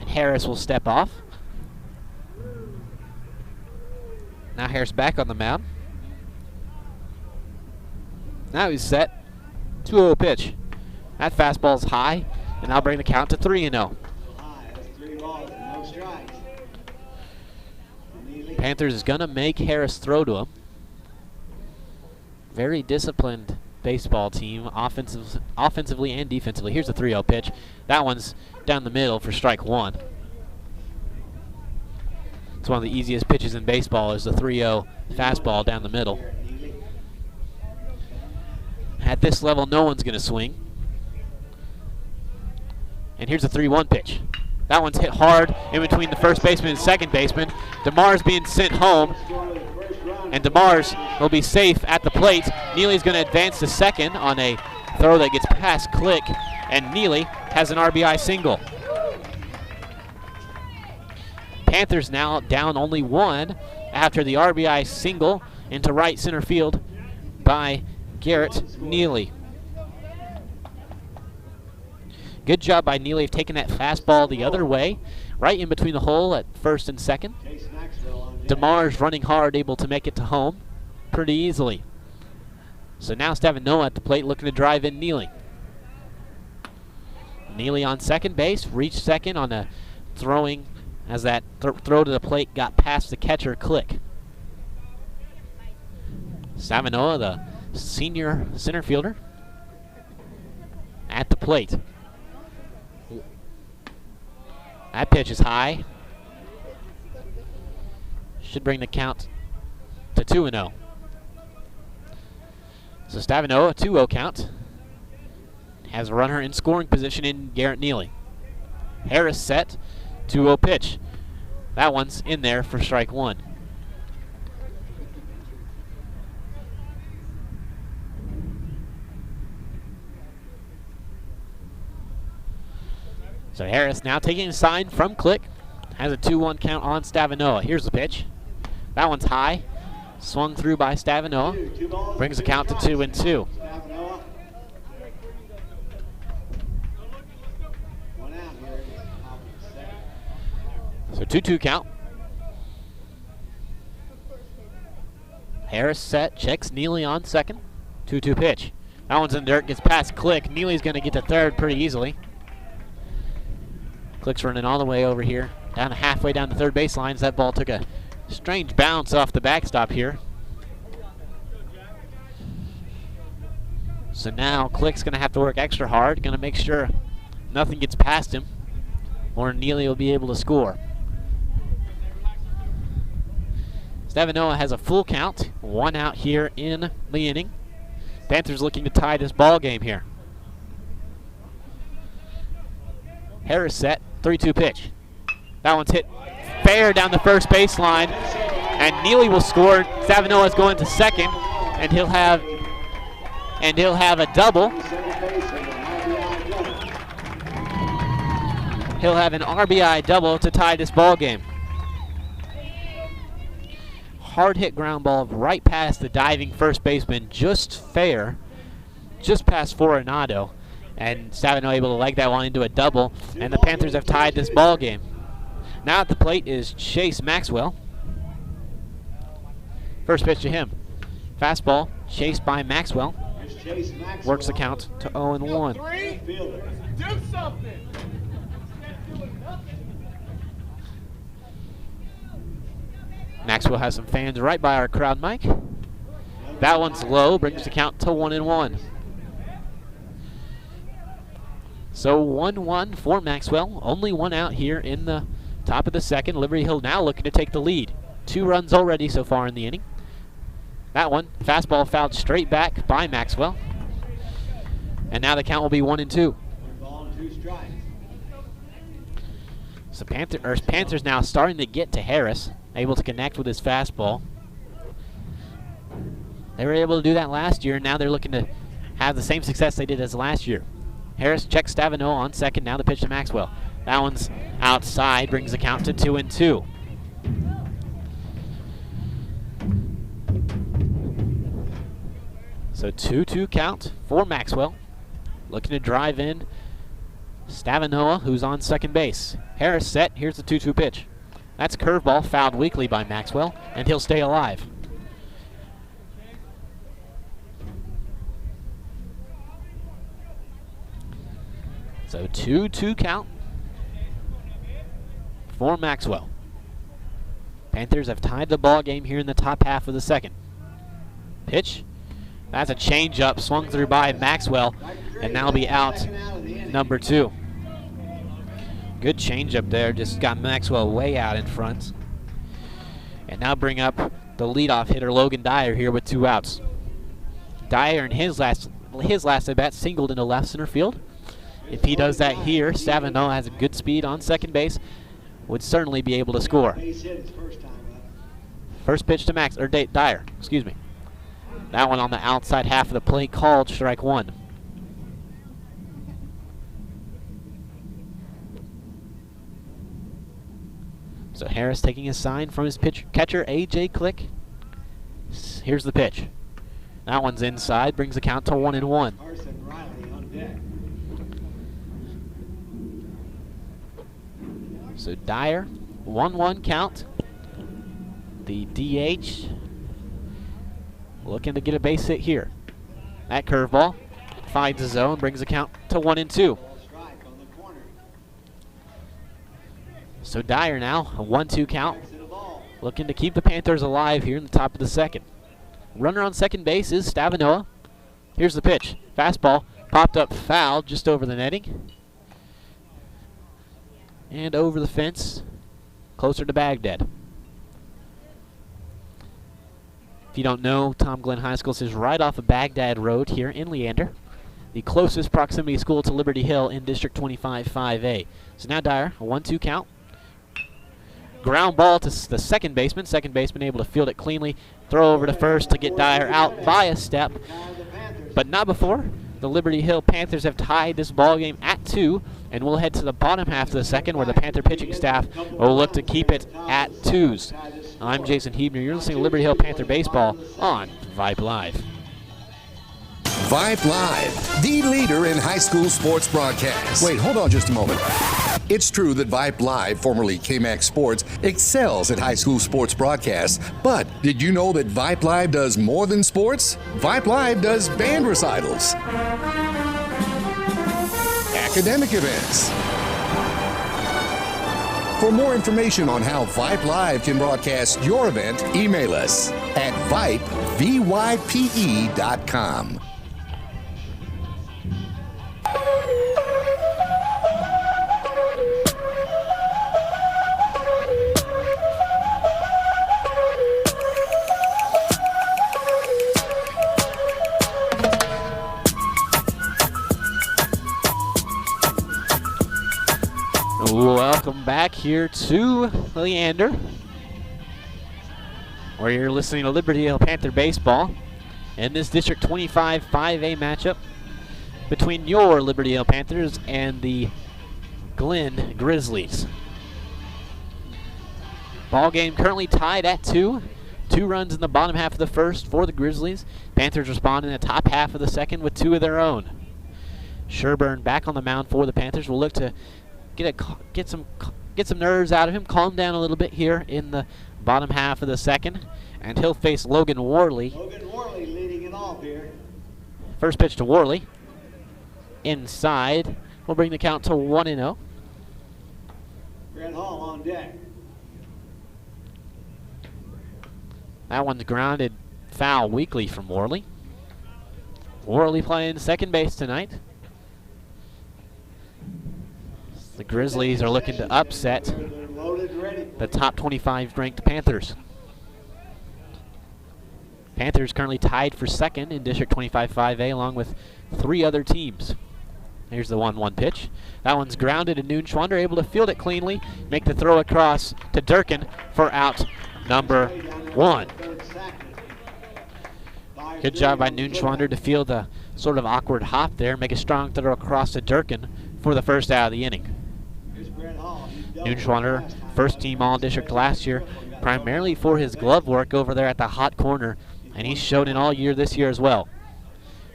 And Harris will step off. Now Harris back on the mound. Now he's set. 2-0 pitch. That fastball's high, and I'll bring the count to 3-0. Panthers is going to make Harris throw to him. Very disciplined baseball team, offensively and defensively. Here's the 3-0 pitch. That one's down the middle for strike one. It's one of the easiest pitches in baseball is the 3-0 fastball down the middle. At this level, no one's going to swing. And here's a 3-1 pitch. That one's hit hard in between the first baseman and second baseman. DeMars being sent home, and DeMars will be safe at the plate. Neely's going to advance to second on a throw that gets past Click, and Neely has an RBI single. Panthers now down only one after the RBI single into right center field by Garrett Neely. Good job by Neely of taking that fastball the other way, right in between the hole at first and second. DeMars running hard, able to make it to home pretty easily. So now Stavinoa at the plate looking to drive in Neely. Neely on second base, reached second on a throwing as that throw to the plate got past the catcher, Click. Stavinoa, the senior center fielder, at the plate. That pitch is high. Should bring the count to 2-0. So Stavinoa, a 2-0 count. Has a runner in scoring position in Garrett Neely. Harris set, 2-0 pitch. That one's in there for strike one. So Harris now taking a sign from Click. Has a 2-1 count on Stavinoa. Here's the pitch. That one's high. Swung through by Stavinoa. Brings the count to 2-2. Stavinoa. One out here. Top of the second. So 2-2 count. Harris set, checks Neely on second. 2-2 pitch. That one's in the dirt, gets past Click. Neely's going to get to third pretty easily. Click's running all the way over here, down halfway down the third baseline. As that ball took a strange bounce off the backstop here. So now Click's going to have to work extra hard, going to make sure nothing gets past him, or Neely will be able to score. Stavinoa has a full count, 1 out here in the inning. Panthers looking to tie this ball game here. Harris set, 3-2 pitch. That one's hit fair down the first baseline, and Neely will score. Stavinoa is going to second, and he'll have a double. He'll have an RBI double to tie this ball game. Hard hit ground ball right past the diving first baseman, just fair, just past Foronado, and Stavinoa able to leg that one into a double, and the Panthers have tied this ball game. Now at the plate is Chase Maxwell. First pitch to him. Fastball chased by Maxwell. Works the count to 0-1. Do something. Maxwell has some fans right by our crowd mic. That one's low, brings the count to 1-1. So 1-1 for Maxwell. Only 1 out here in the top of the second. Liberty Hill now looking to take the lead. 2 runs already so far in the inning. That one, fastball fouled straight back by Maxwell. And now the count will be 1-2. Ball and 2 strikes. So Panthers now starting to get to Harris, able to connect with his fastball. They were able to do that last year, and now they're looking to have the same success they did as last year. Harris checks Stavinoa on second, now the pitch to Maxwell. That one's outside, brings the count to 2-2. So 2-2 count for Maxwell. Looking to drive in Stavinoa, who's on second base. Harris set, here's the 2-2 pitch. That's a curveball fouled weakly by Maxwell, and he'll stay alive. So 2-2 count for Maxwell. Panthers have tied the ball game here in the top half of the second. Pitch. That's a changeup swung through by Maxwell, and that'll be out number 2. Good changeup there, just got Maxwell way out in front. And now bring up the leadoff hitter Logan Dyer here with 2 outs. Dyer in his last at bat singled into left center field. If he does that here, Stavinoa has a good speed on second base, would certainly be able to score. First pitch to Dyer, excuse me. That one on the outside half of the plate, called strike 1. So Harris taking his sign from his catcher, A.J. Click. Here's the pitch. That one's inside, brings the count to 1-1. So Dyer, 1-1 count. The DH looking to get a base hit here. That curveball finds the zone, brings the count to 1-2. So Dyer now, a 1-2 count, looking to keep the Panthers alive here in the top of the second. Runner on second base is Stavinoa. Here's the pitch. Fastball popped up foul just over the netting. And over the fence, closer to Baghdad. If you don't know, Tom Glenn High School is right off of Baghdad Road here in Leander, the closest proximity school to Liberty Hill in District 25 5A. So now Dyer, a 1-2 count. Ground ball to the second baseman. Second baseman able to field it cleanly. Throw over to first to get Dyer out by a step, but not before. The Liberty Hill Panthers have tied this ball game at 2, and we'll head to the bottom half of the second where the Panther pitching staff will look to keep it at 2s. I'm Jason Hebner. You're listening to Liberty Hill Panther Baseball on Vype Live. Vype Live, the leader in high school sports broadcasts. Wait, hold on just a moment. It's true that Vype Live, formerly KMAX Sports, excels at high school sports broadcasts. But did you know that Vype Live does more than sports? Vype Live does band recitals, academic events. For more information on how Vype Live can broadcast your event, email us at Vype, VYPE.com. Welcome back here to Leander, where you're listening to Liberty Hill Panther Baseball in this District 25 5A matchup between your Liberty Hill Panthers and the Glen Grizzlies. Ball game currently tied at 2. 2 runs in the bottom half of the first for the Grizzlies. Panthers respond in the top half of the second with 2 of their own. Sherburne back on the mound for the Panthers will look to get some nerves out of him, calm down a little bit here in the bottom half of the second, and he'll face Logan Worley. Logan Worley leading it off here. First pitch to Worley. Inside. We'll bring the count to 1-0. Brett Hall on deck. That one's grounded foul weakly from Worley. Worley playing second base tonight. The Grizzlies are looking to upset the top 25 ranked Panthers. Panthers currently tied for second in District 25 5A along with 3 other teams. Here's the 1-1 pitch. That one's grounded and Noonschwander able to field it cleanly, make the throw across to Durkin for out number 1. Good job by Noonschwander to field a sort of awkward hop there, make a strong throw across to Durkin for the first out of the inning. Noonschwander, first team All-District last year, primarily for his glove work over there at the hot corner, and he's shown it all year this year as well.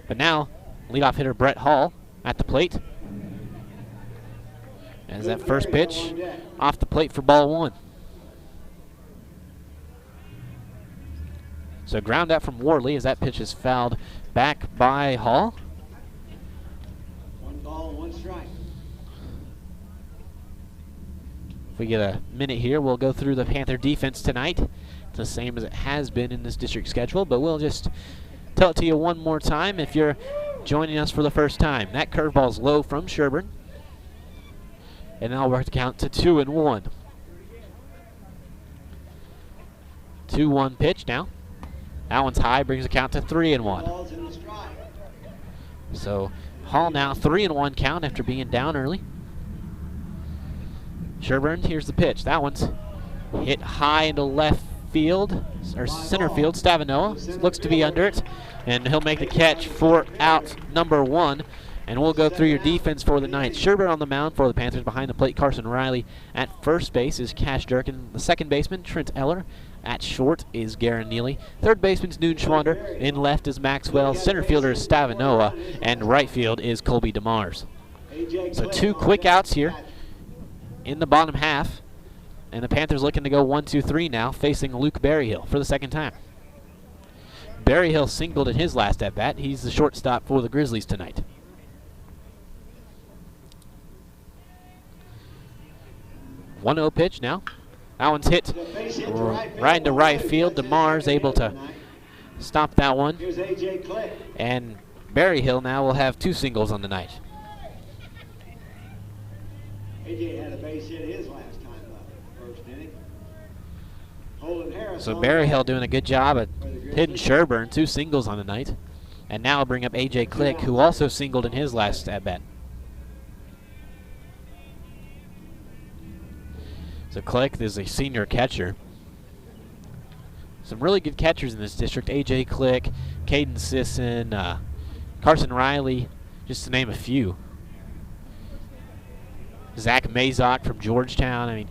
But now, leadoff hitter Brett Hall at the plate. As that first pitch off the plate for ball 1. So ground out from Worley as that pitch is fouled back by Hall. 1 ball, 1 strike. If we get a minute here, we'll go through the Panther defense tonight. It's the same as it has been in this district schedule, but we'll just tell it to you one more time if you're joining us for the first time. That curveball's low from Sherburne. And now we're to count to 2-1. 2-1 pitch now. That one's high, brings the count to 3-1. So Hall now 3-1 count after being down early. Sherburne, here's the pitch. That one's hit high into left field, or center field. Stavanoa looks to be under it, and he'll make the catch for out number 1. And we'll go through your defense for the night. Sherburne on the mound for the Panthers. Behind the plate, Carson Riley. At first base is Cash Durkin. The second baseman, Trent Eller. At short is Garen Neely. Third baseman's Noonschwander. In left is Maxwell. Center fielder is Stavanoa. And right field is Colby DeMars. So 2 quick outs here in the bottom half. And the Panthers looking to go 1-2-3 now, facing Luke Berryhill for the second time. Berryhill singled in his last at-bat. He's the shortstop for the Grizzlies tonight. 1-0 pitch now. That one's hit right into right field. DeMars able to stop that one. And Berryhill now will have 2 singles on the night. AJ had a base hit his last time up, first inning. So Berryhill doing a good job at hitting Sherburne. 2 singles on the night. And now I'll bring up AJ Click, who also singled in his last at-bat. So Click is a senior catcher. Some really good catchers in this district. AJ Click, Caden Sisson, Carson Riley, just to name a few. Zach Mazok from Georgetown. I mean,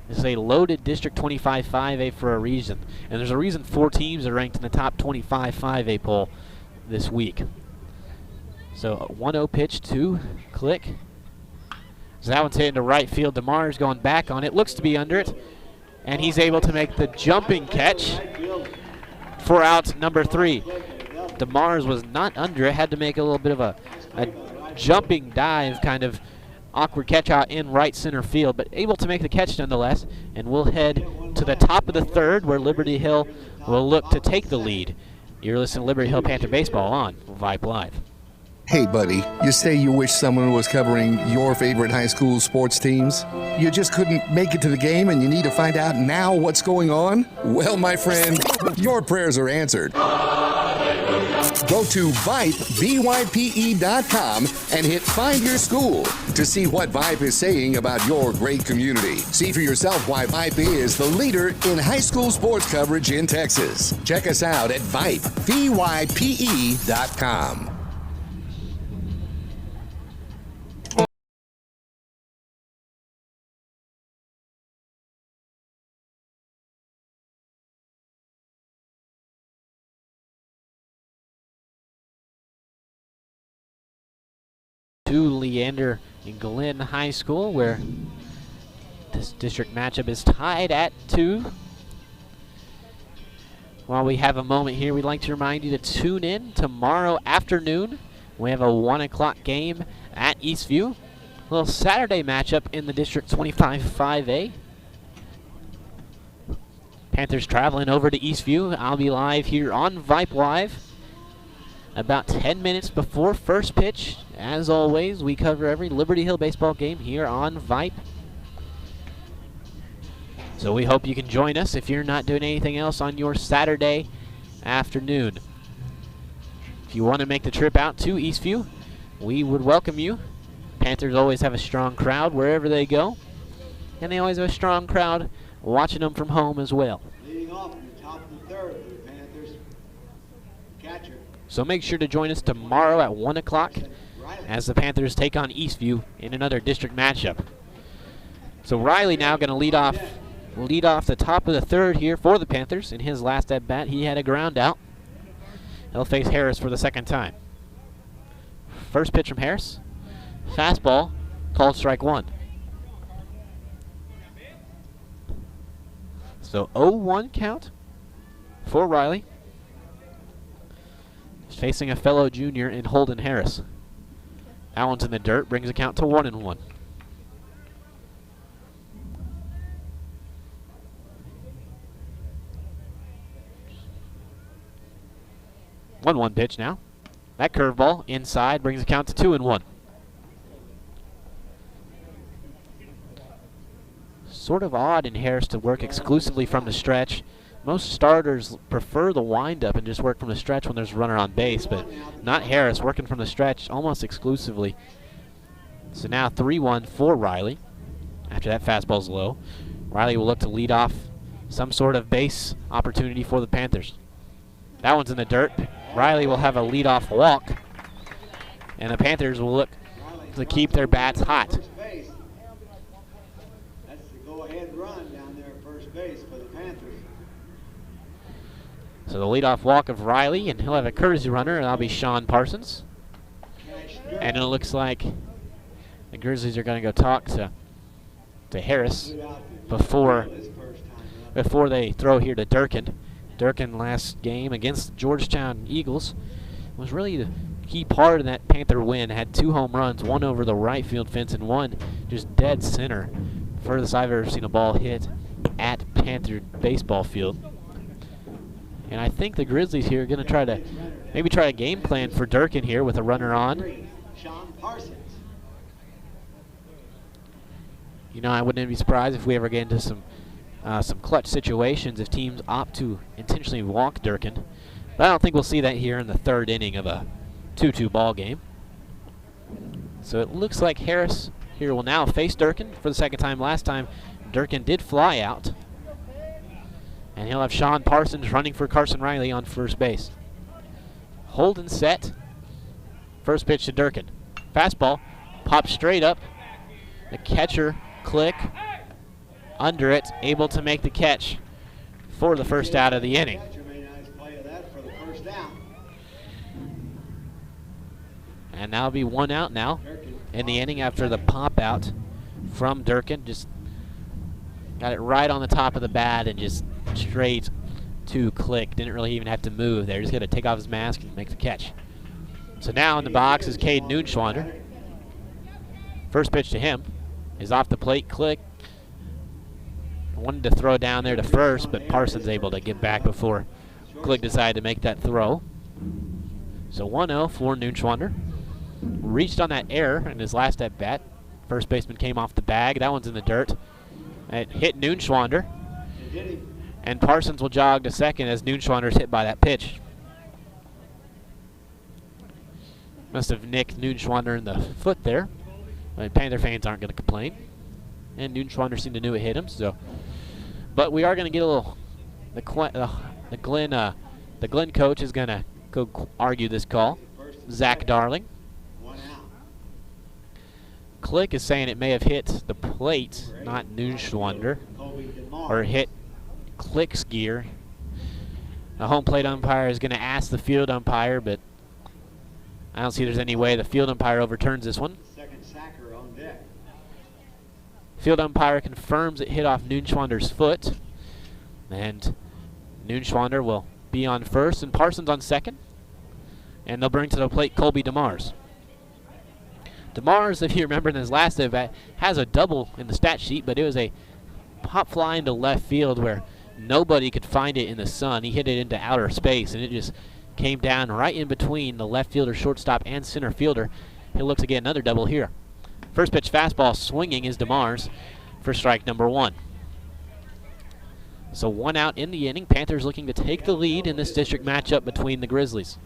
This is a loaded District 25 5A for a reason. And there's a reason 4 teams are ranked in the top 25 5A poll this week. So 1-0 pitch to Click. So that one's hitting to right field. DeMar's going back on it. Looks to be under it. And he's able to make the jumping catch for out number 3. DeMar's was not under it. Had to make a little bit of a jumping dive, kind of awkward catch out in right center field, but able to make the catch nonetheless. And we'll head to the top of the 3rd, where Liberty Hill will look to take the lead. You're listening to Liberty Hill Panther Baseball on Vype Live. Hey, buddy, you say you wish someone was covering your favorite high school sports teams? You just couldn't make it to the game and you need to find out now what's going on? Well, my friend, your prayers are answered. Go to Vype.com and hit Find Your School to see what Vype is saying about your great community. See for yourself why Vype is the leader in high school sports coverage in Texas. Check us out at Vype, VYPE.com. To Leander and Glenn High School, where this district matchup is tied at 2. While we have a moment here, we'd like to remind you to tune in tomorrow afternoon. We have a 1 o'clock game at Eastview. A little Saturday matchup in the District 25 5A. Panthers traveling over to Eastview. I'll be live here on Vype Live about 10 minutes before first pitch. As always, we cover every Liberty Hill baseball game here on Vype. So we hope you can join us if you're not doing anything else on your Saturday afternoon. If you want to make the trip out to Eastview, we would welcome you. Panthers always have a strong crowd wherever they go, and they always have a strong crowd watching them from home as well. Leading off in the top of the 3rd for the Panthers, catcher. So make sure to join us tomorrow at 1 o'clock as the Panthers take on Eastview in another district matchup. So Riley now going to lead off the top of the 3rd here for the Panthers. In his last at bat, he had a ground out. He'll face Harris for the 2nd time. First pitch from Harris. Fastball, called strike 1. So 0-1 count for Riley. He's facing a fellow junior in Holden Harris. That one's in the dirt, brings the count to 1-1. 1-1 pitch now. That curveball inside brings the count to 2-1. Sort of odd in Harris to work exclusively from the stretch. Most starters prefer the windup and just work from the stretch when there's a runner on base, but not Harris, working from the stretch almost exclusively. So now 3-1 for Riley. After that fastball's low, Riley will look to lead off some sort of base opportunity for the Panthers. That one's in the dirt. Riley will have a leadoff walk, and the Panthers will look to keep their bats hot. That's the go-ahead run down there at first base for the Panthers. So the leadoff walk of Riley, and he'll have a courtesy runner, and that'll be Sean Parsons. And it looks like the Grizzlies are going to go talk to Harris before they throw here to Durkin. Durkin last game against the Georgetown Eagles was really the key part of that Panther win. Had 2 home runs, one over the right field fence and one just dead center. Furthest I've ever seen a ball hit at Panther baseball field. And I think the Grizzlies here are going to try to game plan for Durkin here with a runner on. Sean Parsons. You know, I wouldn't be surprised if we ever get into some clutch situations if teams opt to intentionally walk Durkin. But I don't think we'll see that here in the 3rd inning of a 2-2 ball game. So it looks like Harris here will now face Durkin for the 2nd time. Last time, Durkin did fly out. And he'll have Sean Parsons running for Carson Riley on first base. Holden set. First pitch to Durkin. Fastball, pops straight up. The catcher, Click, under it, able to make the catch for the first out of the inning. And that'll be 1 out now in the inning after the pop out from Durkin. Just got it right on the top of the bat and just straight to Click. Didn't really even have to move there. Just got to take off his mask and make the catch. So now in the box is Cade Noonschwander. First pitch to him is off the plate. Click wanted to throw down there to first, but Parsons able to get back before Click decided to make that throw. So 1-0 for Noonschwander. Reached on that error in his last at bat. First baseman came off the bag. That one's in the dirt. It hit Noonschwander. And Parsons will jog to second as Noonschwander's hit by that pitch. Must have nicked Noonschwander in the foot there. But Panther fans aren't going to complain. And Noonschwander seemed to know it hit him. So, but we are going to get a little. The Glen coach is going to go argue this call. Zach Darling. Click is saying it may have hit the plate, not Noonschwander, or hit Click's gear. The home plate umpire is going to ask the field umpire, but I don't see there's any way the field umpire overturns this one. Field umpire confirms it hit off Noonschwander's foot, and Noonschwander will be on first and Parsons on second, and they'll bring to the plate Colby DeMars. DeMars, if you remember in his last at bat, has a double in the stat sheet, but it was a pop fly into left field where nobody could find it in the sun. He hit it into outer space, and it just came down right in between the left fielder, shortstop, and center fielder. He'll look to get another double here. First pitch fastball swinging is DeMars for strike number 1. So 1 out in the inning. Panthers looking to take the lead in this district matchup between the Grizzlies.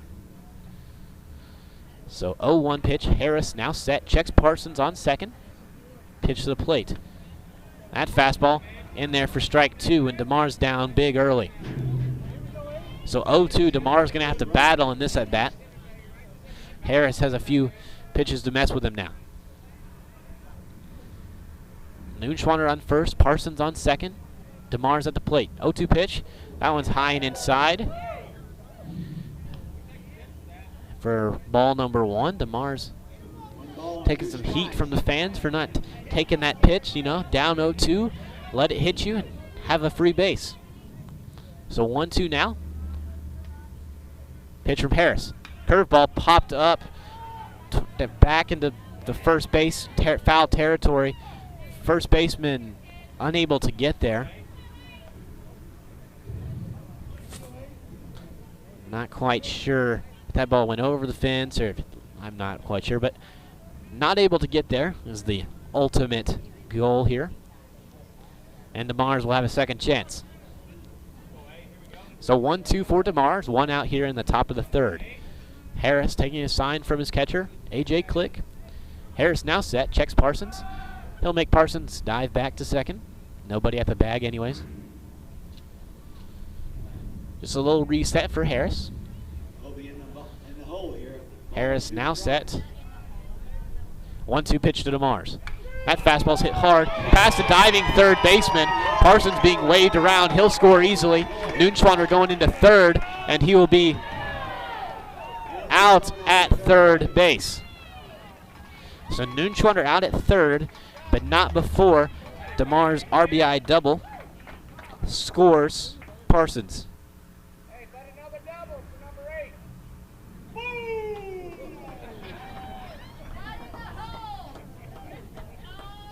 So 0-1 pitch. Harris now set. Checks Parsons on second. Pitch to the plate. That fastball in there for strike 2, and DeMars down big early. So 0-2. DeMars going to have to battle in this at bat. Harris has a few pitches to mess with him now. Noonschwander on first. Parsons on second. DeMars at the plate. 0-2 pitch. That one's high and inside. For ball number 1, DeMars taking some heat from the fans for not taking that pitch, you know, down 0-2, let it hit you and have a free base. So 1-2 now. Pitch from Harris. Curveball popped up back into the first base foul territory. First baseman unable to get there. Not quite sure if that ball went over the fence or I'm not quite sure, but not able to get there is the ultimate goal here. And DeMars will have a second chance. So 1-2 for DeMars, 1 out here in the top of the third. Harris taking a sign from his catcher, A.J. Click. Harris now set, checks Parsons. He'll make Parsons dive back to second. Nobody at the bag anyways. Just a little reset for Harris. Harris now set. 1-2 pitch to DeMars. That fastball's hit hard. Past the diving third baseman. Parsons being waved around. He'll score easily. Noonschwander going into third, and he will be out at third base. So Noonschwander out at third, but not before DeMars' RBI double scores Parsons.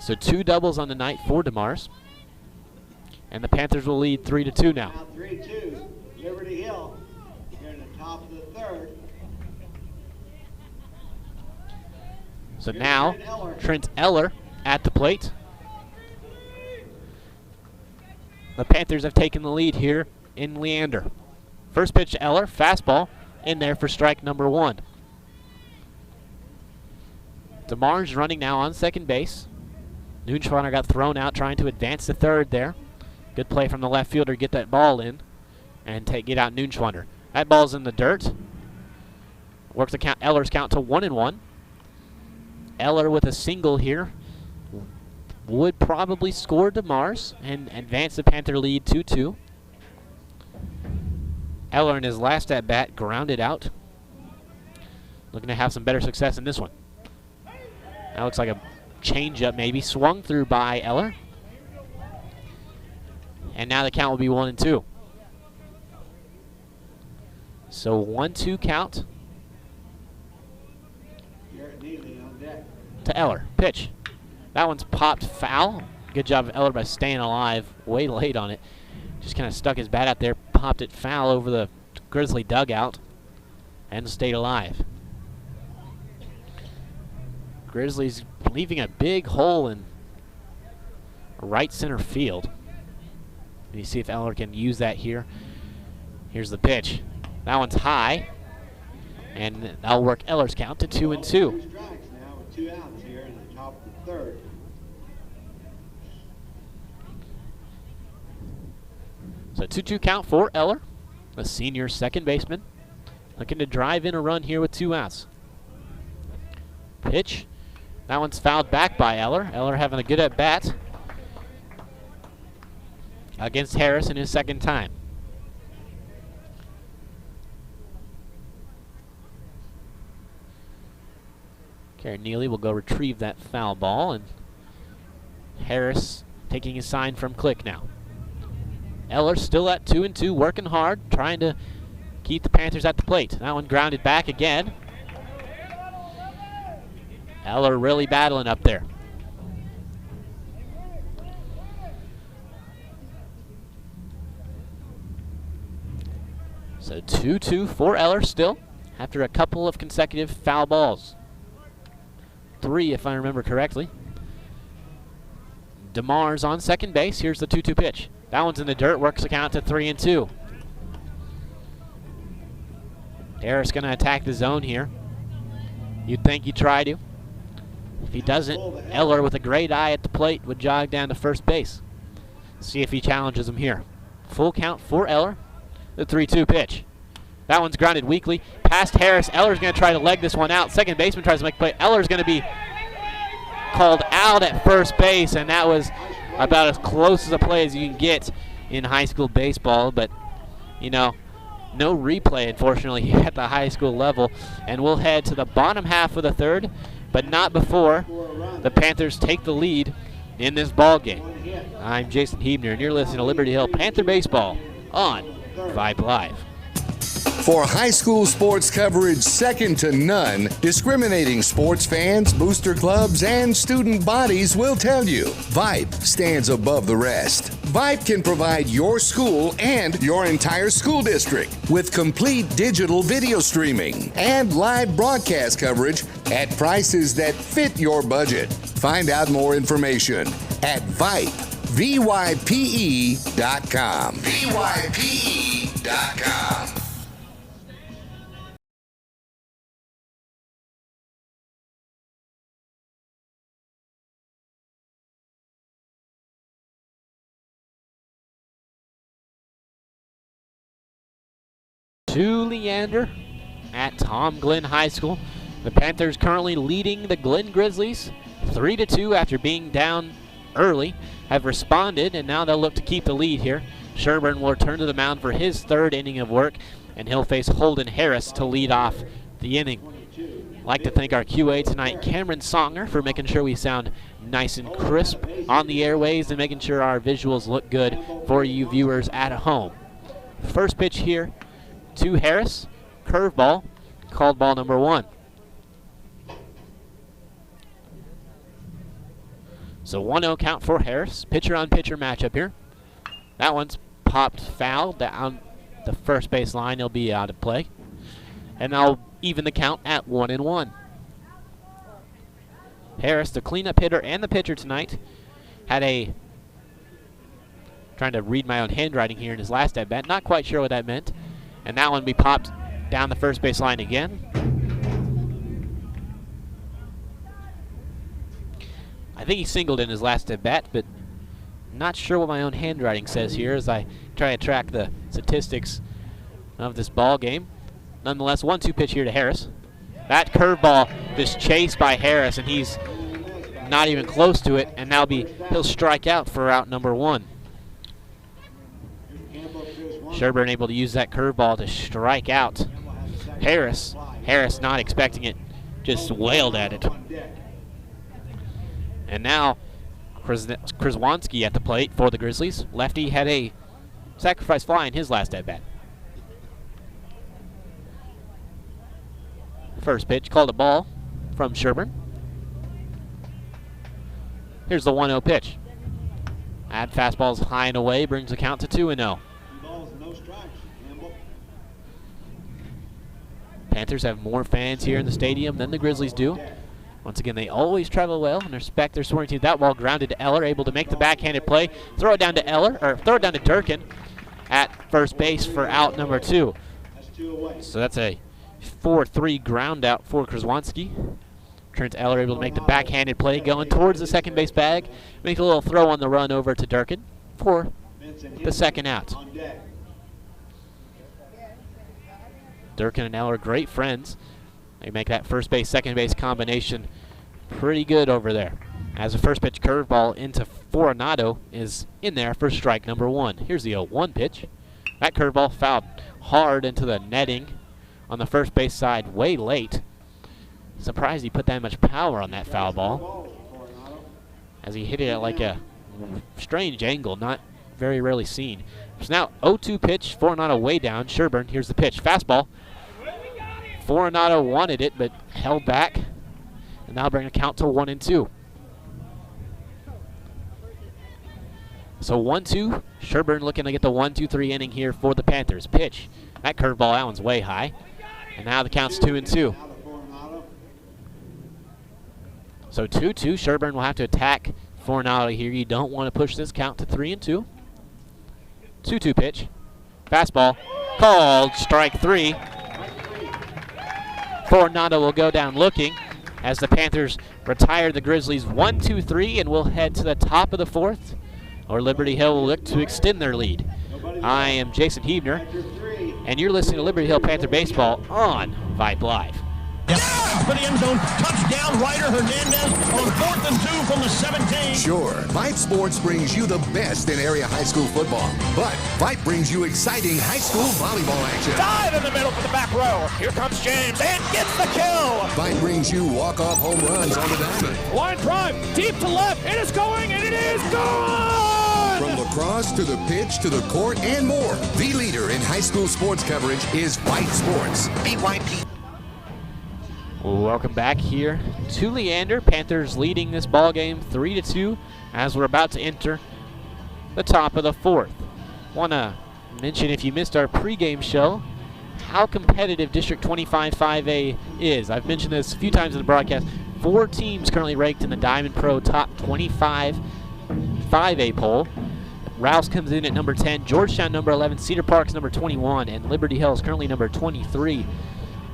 So 2 doubles on the night for DeMars. And the Panthers will lead 3-2 now. Now 3-2, Liberty Hill. Here in the top of the third. So now Trent Eller at the plate. The Panthers have taken the lead here in Leander. First pitch to Eller, fastball in there for strike number 1. DeMars running now on second base. Noonschwander got thrown out trying to advance to third there. Good play from the left fielder, get that ball in and get out Noonschwander. That ball's in the dirt. Works the count, Eller's count to 1-1. Eller with a single here. would probably score DeMars and advance the Panther lead 2-2. Eller in his last at-bat grounded out. Looking to have some better success in this one. That looks like a changeup maybe. Swung through by Eller. And now the count will be 1-2. So 1-2 count to Eller. Pitch. That one's popped foul. Good job of Eller by staying alive way late on it. Just kind of stuck his bat out there, popped it foul over the Grizzly dugout, and stayed alive. Grizzlies leaving a big hole in right center field. You see if Eller can use that here. Here's the pitch. That one's high, and that'll work Eller's count to 2-2. 2 strikes now with 2 outs here in the top of the third. So 2-2 count for Eller, the senior second baseman, looking to drive in a run here with 2 outs. Pitch. That one's fouled back by Eller. Eller having a good at bat against Harris in his second time. Karen Neely will go retrieve that foul ball, and Harris taking his sign from Click now. Eller still at 2-2, working hard, trying to keep the Panthers at the plate. That one grounded back again. Eller really battling up there. So 2-2 for Eller still, after a couple of consecutive foul balls. 3 if I remember correctly. DeMars on second base. Here's the 2-2 pitch. That one's in the dirt, works the count to 3-2. Harris gonna attack the zone here. You'd think he'd try to. If he doesn't, Eller with a great eye at the plate would jog down to first base. See if he challenges him here. Full count for Eller. The 3-2 pitch. That one's grounded weakly. Past Harris. Eller's going to try to leg this one out. Second baseman tries to make a play. Eller's going to be called out at first base, and that was about as close as a play as you can get in high school baseball. But, you know, no replay, unfortunately, at the high school level. And we'll head to the bottom half of the third, but not before the Panthers take the lead in this ball game. I'm Jason Hebner, and you're listening to Liberty Hill Panther Baseball on Vype Live. For high school sports coverage second to none, discriminating sports fans, booster clubs, and student bodies will tell you Vype stands above the rest. Vype can provide your school and your entire school district with complete digital video streaming and live broadcast coverage at prices that fit your budget. Find out more information at Vype, VYPE.com. VYPE.com. To Leander at Tom Glenn High School. The Panthers currently leading the Glenn Grizzlies 3-2 after being down early. Have responded, and now they'll look to keep the lead here. Sherburne will return to the mound for his third inning of work, and he'll face Holden Harris to lead off the inning. I'd like to thank our QA tonight, Cameron Songner, for making sure we sound nice and crisp on the airways and making sure our visuals look good for you viewers at home. First pitch here to Harris, curveball, called ball number 1. So 1-0 count for Harris. Pitcher on pitcher matchup here. That one's popped foul down the first base line. He'll be out of play. And I'll even the count at 1-1. Harris, the cleanup hitter and the pitcher tonight, had a, trying to read my own handwriting here in his last at bat. Not quite sure what that meant. And that one be popped down the first base line again. I think he singled in his last at bat, but not sure what my own handwriting says here as I try to track the statistics of this ball game. Nonetheless, 1-2 pitch here to Harris. That curveball just chased by Harris, and he's not even close to it, and now he'll strike out for out number 1. Sherburne able to use that curveball to strike out Harris. Harris not expecting it, just wailed at it. And now Krzywanski at the plate for the Grizzlies. Lefty had a sacrifice fly in his last at-bat. First pitch, called a ball from Sherburne. Here's the 1-0 pitch. Add fastballs high and away, brings the count to 2-0. Panthers have more fans here in the stadium than the Grizzlies do. Once again, they always travel well and respect their scoring team. That ball grounded to Eller, able to make the backhanded play. Throw it down to Durkin at first base for out number 2. So that's a 4-3 ground out for Krzywanski. Trent Eller able to make the backhanded play, going towards the second base bag. Make a little throw on the run over to Durkin for the second out. Durkin and Eller, great friends. They make that first base, second base combination pretty good over there. As the first pitch curveball into Foronado is in there for strike number 1. Here's the 0-1 pitch. That curveball fouled hard into the netting on the first base side way late. Surprised he put that much power on that foul ball, as he hit it at like a strange angle, not very rarely seen. So now 0-2 pitch, Foronado way down. Sherburne, here's the pitch. Fastball. Foronado wanted it, but held back. And now bring a count to 1-2. So 1-2. Sherburne looking to get the 1-2-3 inning here for the Panthers. Pitch. That curveball, that one's way high. And now the count's 2-2. So 2-2. Sherburne will have to attack Foronado here. You don't want to push this count to 3-2. 2-2 pitch. Fastball. Called strike 3. Foronado will go down looking as the Panthers retire the Grizzlies 1-2-3 and will head to the top of the 4th, or Liberty Hill will look to extend their lead. I am Jason Hebner, and you're listening to Liberty Hill Panther Baseball on Vype Live. For the end zone, touchdown, Ryder Hernandez on 4th and 2 from the 17. Sure, Vype Sports brings you the best in area high school football, but Vype brings you exciting high school volleyball action. Dive in the middle for the back row. Here comes James and gets the kill. Vype brings you walk-off home runs on the diamond. Line drive, deep to left. It is going, and it is gone! From lacrosse to the pitch to the court and more, the leader in high school sports coverage is Vype Sports. VYP. Welcome back here to Leander. Panthers leading this ball game 3-2 as we're about to enter the top of the 4th. Want to mention, if you missed our pregame show, how competitive District 25 5A is. I've mentioned this a few times in the broadcast. 4 teams currently ranked in the Diamond Pro Top 25 5A poll. Rouse comes in at number 10, Georgetown number 11, Cedar Park's number 21, and Liberty Hill is currently number 23.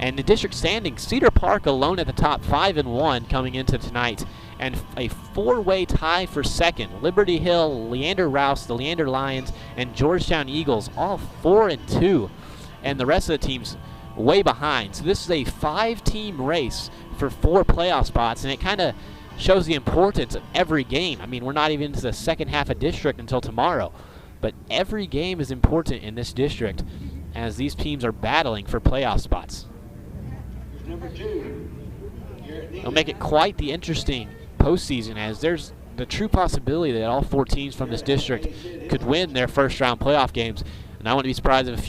And the district standing, Cedar Park alone at the top, 5-1 coming into tonight, and a 4-way tie for second. Liberty Hill, Leander Rouse, the Leander Lions, and Georgetown Eagles, all 4-2, and the rest of the teams way behind. So this is a 5-team race for 4 playoff spots, and it kind of shows the importance of every game. I mean, we're not even into the second half of district until tomorrow, but every game is important in this district as these teams are battling for playoff spots. It'll make it quite the interesting postseason, as there's the true possibility that all 4 teams from this district could win their first round playoff games, and I wouldn't be surprised if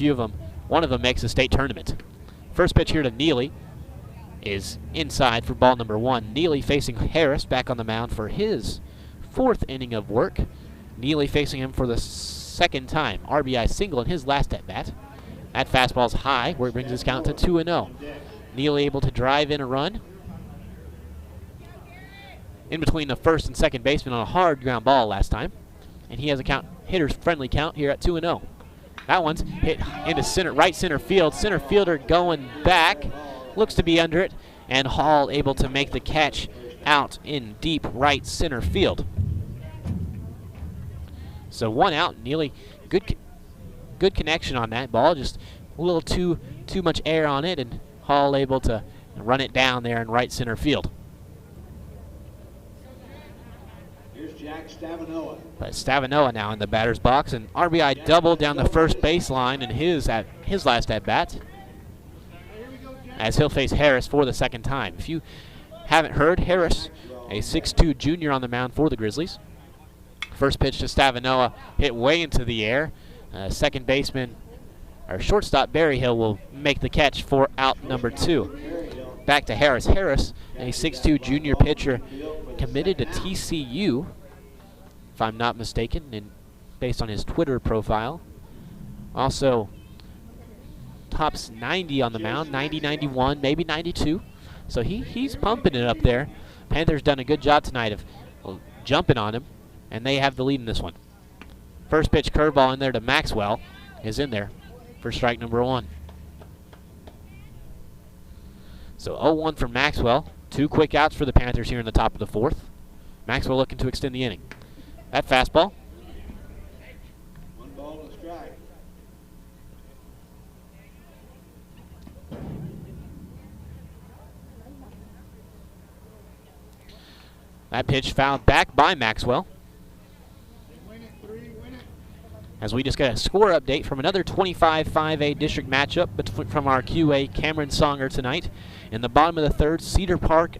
one of them makes a state tournament. First pitch here to Neely is inside for ball number 1. Neely facing Harris back on the mound for his 4th inning of work. Neely facing him for the 2nd time. RBI single in his last at bat. That fastball's high, where it brings his count to 2-0. Neely able to drive in a run in between the first and second baseman on a hard ground ball last time. And he has a hitter's friendly count here at 2-0. That one's hit into right center field. Center fielder going back. Looks to be under it. And Hall able to make the catch out in deep right center field. So 1 out. Neely, good connection on that ball. Just a little too much air on it, and Hall able to run it down there in right center field. But Stavanoa now in the batter's box, and RBI double down the first baseline in his last at-bat, as he'll face Harris for the second time. If you haven't heard, Harris, a 6'2 junior on the mound for the Grizzlies. First pitch to Stavanoa, hit way into the air. Second baseman, or shortstop Berryhill, will make the catch for out number 2. Back to Harris. Harris, a 6'2 junior pitcher, committed to TCU, if I'm not mistaken, and based on his Twitter profile. Also tops 90 on the mound, 90, 91, maybe 92. So he's pumping it up there. Panthers done a good job tonight of jumping on him, and they have the lead in this one. First pitch curveball in there to Maxwell is in there for strike number 1. So 0-1 from Maxwell. 2 quick outs for the Panthers here in the top of the 4th. Maxwell looking to extend the inning. That fastball. 1 ball and a strike. That pitch fouled back by Maxwell. As we just got a score update from another 25-5A district matchup from our QA Cameron Songer tonight. In the bottom of the 3rd, Cedar Park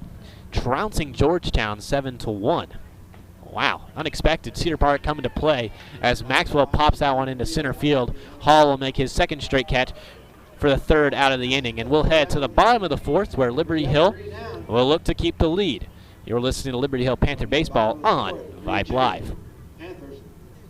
trouncing Georgetown 7-1. Wow, unexpected. Cedar Park coming to play as Maxwell pops that one into center field. Hall will make his second straight catch for the 3rd out of the inning. And we'll head to the bottom of the 4th where Liberty Hill will look to keep the lead. You're listening to Liberty Hill Panther Baseball on Vype Live.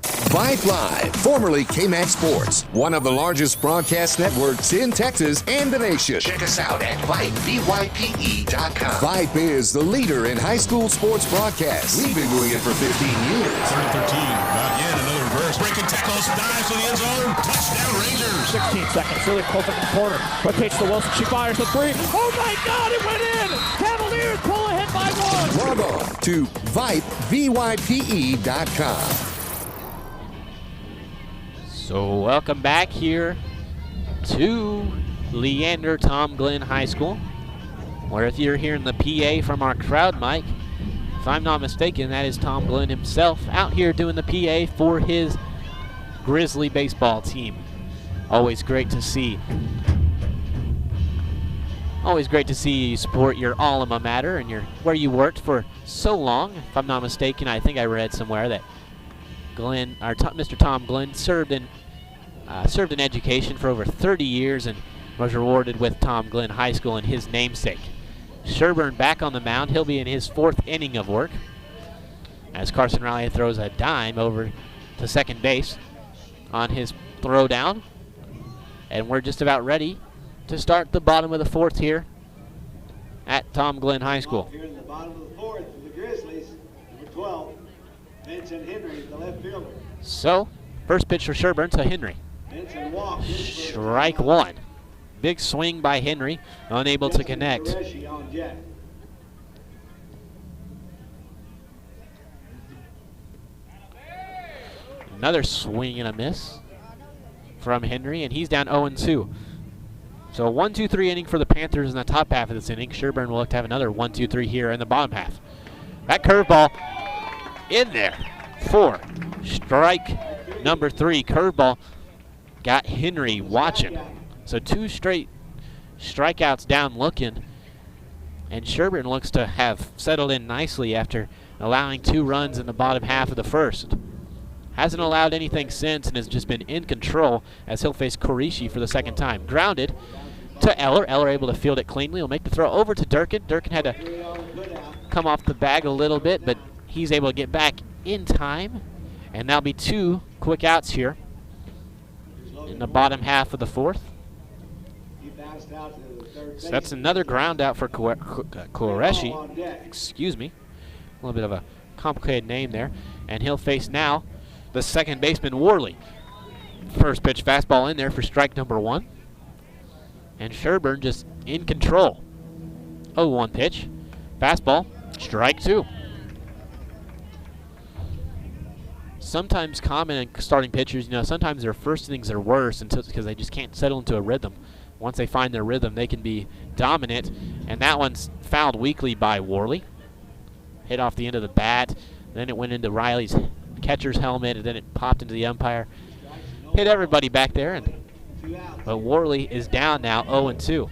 Vype Live, formerly KMAX Sports, one of the largest broadcast networks in Texas and the nation. Check us out at Vype, VYPE.com. Vype is the leader in high school sports broadcasts. We've been doing it for 15 years. 3rd and 13. Not yet. Another reverse. Breaking tackles. Dives to the end zone. Touchdown Rangers. 16 seconds. Really close up in the corner. Quick pitch to Wilson. She fires the 3. Oh my God! It went in. Cavaliers pull ahead by 1. Log on to Vype, VYPE.com. So welcome back here to Leander Tom Glenn High School, where if you're hearing the PA from our crowd mic, if I'm not mistaken, that is Tom Glenn himself out here doing the PA for his Grizzly baseball team. Always great to see. Always great to see you support your alma mater and where you worked for so long. If I'm not mistaken, I think I read somewhere that Mr. Tom Glenn served in education for over 30 years and was rewarded with Tom Glenn High School in his namesake. Sherburne back on the mound. He'll be in his 4th inning of work as Carson Riley throws a dime over to second base on his throw down. And we're just about ready to start the bottom of the 4th here at Tom Glenn High School. Here in the bottom of the 4th for the Grizzlies, number 12. Vincent Henry, the left fielder. So, first pitch for Sherburne to Henry. Vincent walks. Strike 1. Big swing by Henry, unable to connect. On jet. Another swing and a miss from Henry, and he's down 0-2. So a 1-2-3 inning for the Panthers in the top half of this inning. Sherburne will look to have another 1-2-3 here in the bottom half. That curveball in there for strike number 3. Curveball got Henry watching. So 2 straight strikeouts down looking, and Sherburne looks to have settled in nicely after allowing 2 runs in the bottom half of the 1st. Hasn't allowed anything since and has just been in control as he'll face Korishi for the 2nd time. Grounded to Eller. Eller able to field it cleanly. Will make the throw over to Durkin. Durkin had to come off the bag a little bit, but he's able to get back in time. And that'll be 2 quick outs here in the bottom half of the 4th. So that's another ground out for Koreshi. Excuse me. A little bit of a complicated name there. And he'll face now the second baseman, Worley. First pitch fastball in there for strike number 1. And Sherburne just in control. 0-1 pitch. Fastball, strike 2. Sometimes common in starting pitchers, sometimes their first innings are worse because they just can't settle into a rhythm. Once they find their rhythm, they can be dominant. And that one's fouled weakly by Worley. Hit off the end of the bat. Then it went into Riley's catcher's helmet, and then it popped into the umpire. Hit everybody back there, but Worley is down now 0-2.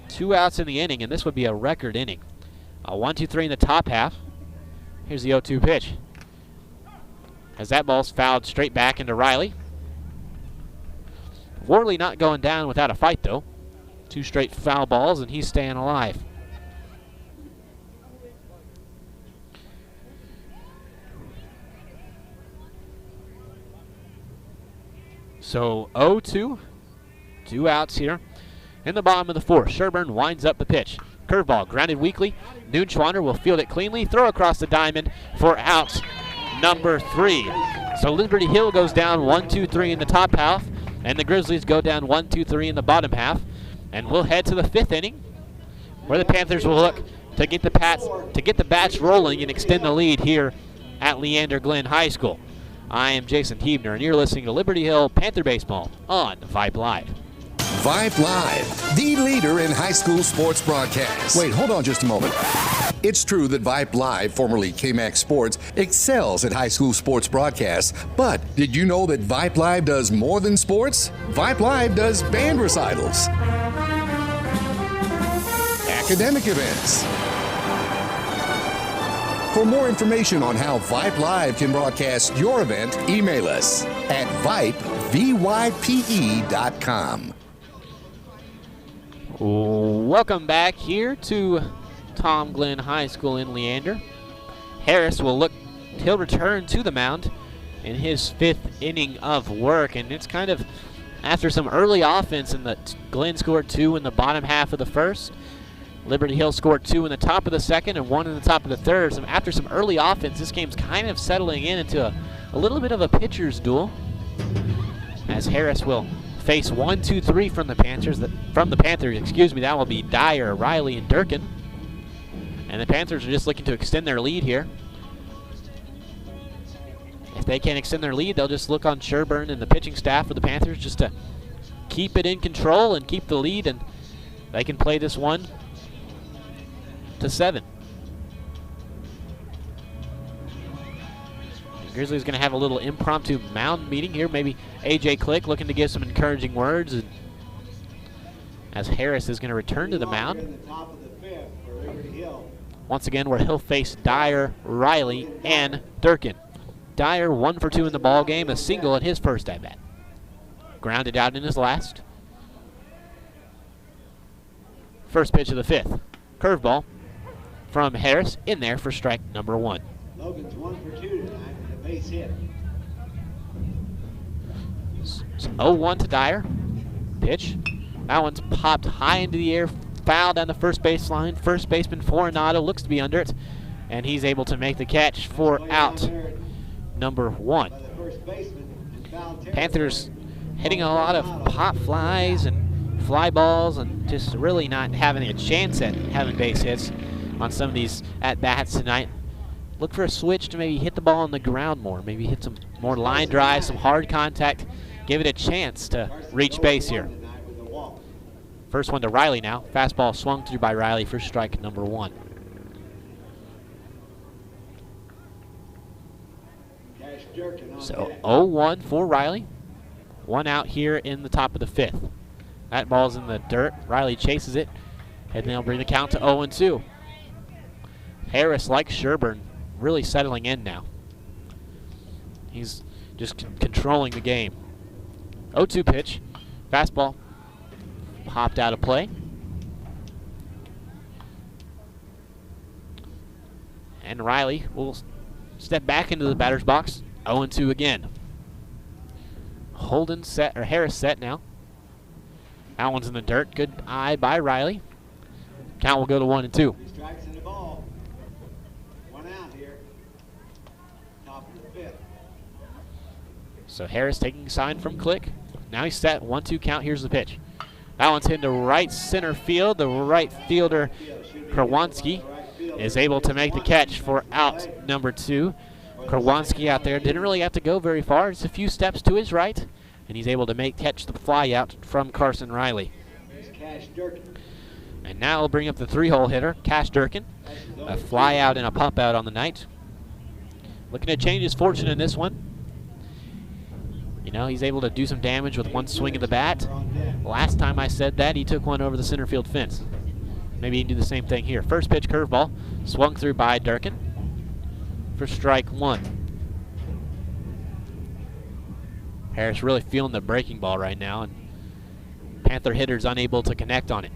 2 outs in the inning, and this would be a record inning. A 1-2-3 in the top half. Here's the 0-2 pitch. As that ball's fouled straight back into Riley. Worley not going down without a fight, though. 2 straight foul balls, and he's staying alive. So 0-2, 2 outs here. In the bottom of the 4th, Sherburne winds up the pitch. Curveball grounded weakly. Noonschwander will field it cleanly, throw across the diamond for out number 3. So Liberty Hill goes down 1-2-3 in the top half, and the Grizzlies go down 1-2-3 in the bottom half. And we'll head to the 5th inning, where the Panthers will look to get the bats rolling and extend the lead here at Leander Glenn High School. I am Jason Hebner, and you're listening to Liberty Hill Panther Baseball on Vype Live. Vype Live, the leader in high school sports broadcasts. Wait, hold on just a moment. It's true that Vype Live, formerly KMAX Sports, excels at high school sports broadcasts. But did you know that Vype Live does more than sports? Vype Live does band recitals, academic events. For more information on how Vype Live can broadcast your event, email us at vype.com. Welcome back here to Tom Glenn High School in Leander. Harris he'll return to the mound in his 5th inning of work, and it's kind of after some early offense Glenn scored 2 in the bottom half of the 1st. Liberty Hill scored 2 in the top of the 2nd and 1 in the top of the 3rd. So after some early offense, this game's kind of settling into a little bit of a pitcher's duel, as Harris will face 1-2-3 from the Panthers. That will be Dyer, Riley, and Durkin. And the Panthers are just looking to extend their lead here. If they can't extend their lead, they'll just look on Sherburne and the pitching staff of the Panthers just to keep it in control and keep the lead, and they can play this 1-7. Grizzlies going to have a little impromptu mound meeting here. Maybe A.J. Click looking to give some encouraging words, and as Harris is going to return to the mound. Once again, where he'll face Dyer, Riley, and Durkin. Dyer 1 for 2 in the ball game, a single at his first at-bat. Grounded out in his last. First pitch of the 5th. Curveball from Harris, in there for strike number 1. Logan's 1 for 2 tonight with a base hit. So 0-1 to Dyer. Pitch. That one's popped high into the air, foul down the first baseline. First baseman Forenato looks to be under it, and he's able to make the catch for out number 1. Panthers hitting a lot of pop flies and fly balls and just really not having a chance at having base hits on some of these at-bats tonight. Look for a switch to maybe hit the ball on the ground more, maybe hit some more line drives, some hard contact, give it a chance to reach base here. First one to Riley now. Fastball swung through by Riley for strike number 1. So 0-1 for Riley. 1 out here in the top of the 5th. That ball's in the dirt. Riley chases it, and they'll bring the count to 0-2. Harris, like Sherburne, really settling in now. He's just controlling the game. 0-2 pitch. Fastball popped out of play. And Riley will step back into the batter's box. 0-2 again. Holden set, or Harris set now. That one's in the dirt. Good eye by Riley. Count will go to 1-2. 3 strikes in the ball. 1 out here. Top of the 5th. So Harris taking a sign from Click. Now he's set. 1-2 count. Here's the pitch. That one's hit to right center field. The right fielder, Krawanski, is able to make the catch for out number 2. Krawanski out there didn't really have to go very far. Just a few steps to his right, and he's able to catch the fly out from Carson Riley. And now we'll bring up the 3-hole hitter, Cash Durkin. A fly out and a pump out on the night. looking to change his fortune in this one. You know, he's able to do some damage with one swing of the bat. Last time I said that, he took one over the center field fence. Maybe he can do the same thing here. First pitch curveball, swung through by Durkin for strike one. Harris really feeling the breaking ball right now, and Panther hitters unable to connect on it.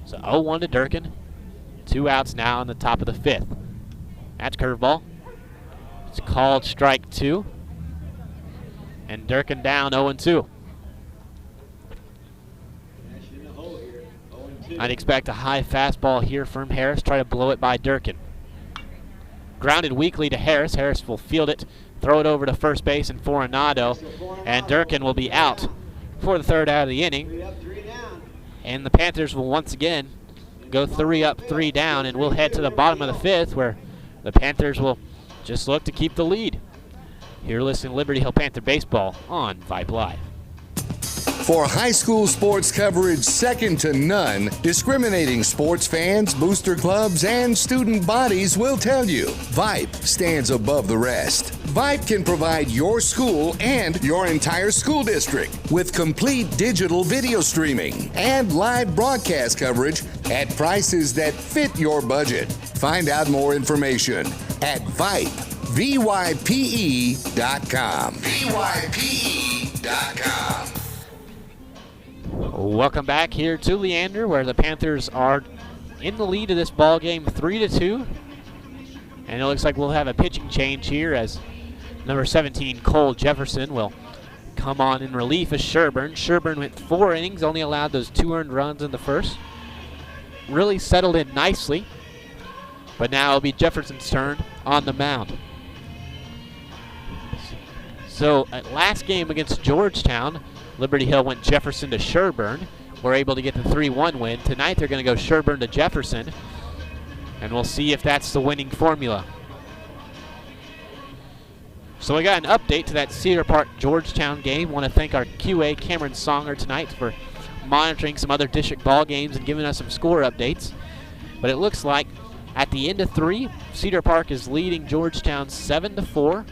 So 0-1 to Durkin. 2 outs now in the top of the 5th. That's curveball. It's called strike 2. And Durkin down 0-2. I'd expect a high fastball here from Harris. Try to blow it by Durkin. Grounded weakly to Harris. Harris will field it, throw it over to first base and for Arenado. And Durkin will be out for the 3rd out of the inning. And the Panthers will once again go 3 up, 3 down, and we'll head to the bottom of the 5th where the Panthers will just look to keep the lead. You're listening to Liberty Hill Panther Baseball on Vype Live. For high school sports coverage second to none, discriminating sports fans, booster clubs, and student bodies will tell you Vype stands above the rest. Vype can provide your school and your entire school district with complete digital video streaming and live broadcast coverage at prices that fit your budget. Find out more information at Vype. VYPE.com. VYPE.com. Welcome back here to Leander, where the Panthers are in the lead of this ball game 3-2. And it looks like we'll have a pitching change here as number 17, Cole Jefferson, will come on in relief of Sherburne. Sherburne went 4 innings, only allowed those 2 earned runs in the first. Really settled in nicely. But now it'll be Jefferson's turn on the mound. So at last game against Georgetown, Liberty Hill went Jefferson to Sherburne. We're able to get the 3-1 win. Tonight they're going to go Sherburne to Jefferson, and we'll see if that's the winning formula. So we got an update to that Cedar Park Georgetown game. Want to thank our QA Cameron Songer tonight for monitoring some other district ball games and giving us some score updates. But it looks like at the end of 3, Cedar Park is leading Georgetown 7-4,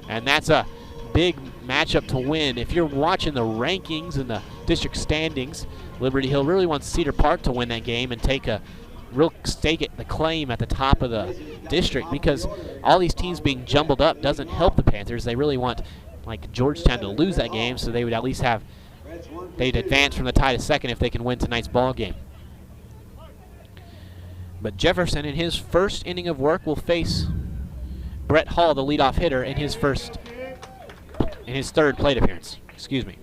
and that's a big matchup to win. If you're watching the rankings and the district standings, Liberty Hill really wants Cedar Park to win that game and take a real stake at the claim at the top of the district, because all these teams being jumbled up doesn't help the Panthers. They really want like Georgetown to lose that game so they would at least have, they'd advance from the tie to 2nd if they can win tonight's ball game. But Jefferson in his first inning of work will face Brett Hall, the leadoff hitter, in his 3rd plate appearance. Excuse me.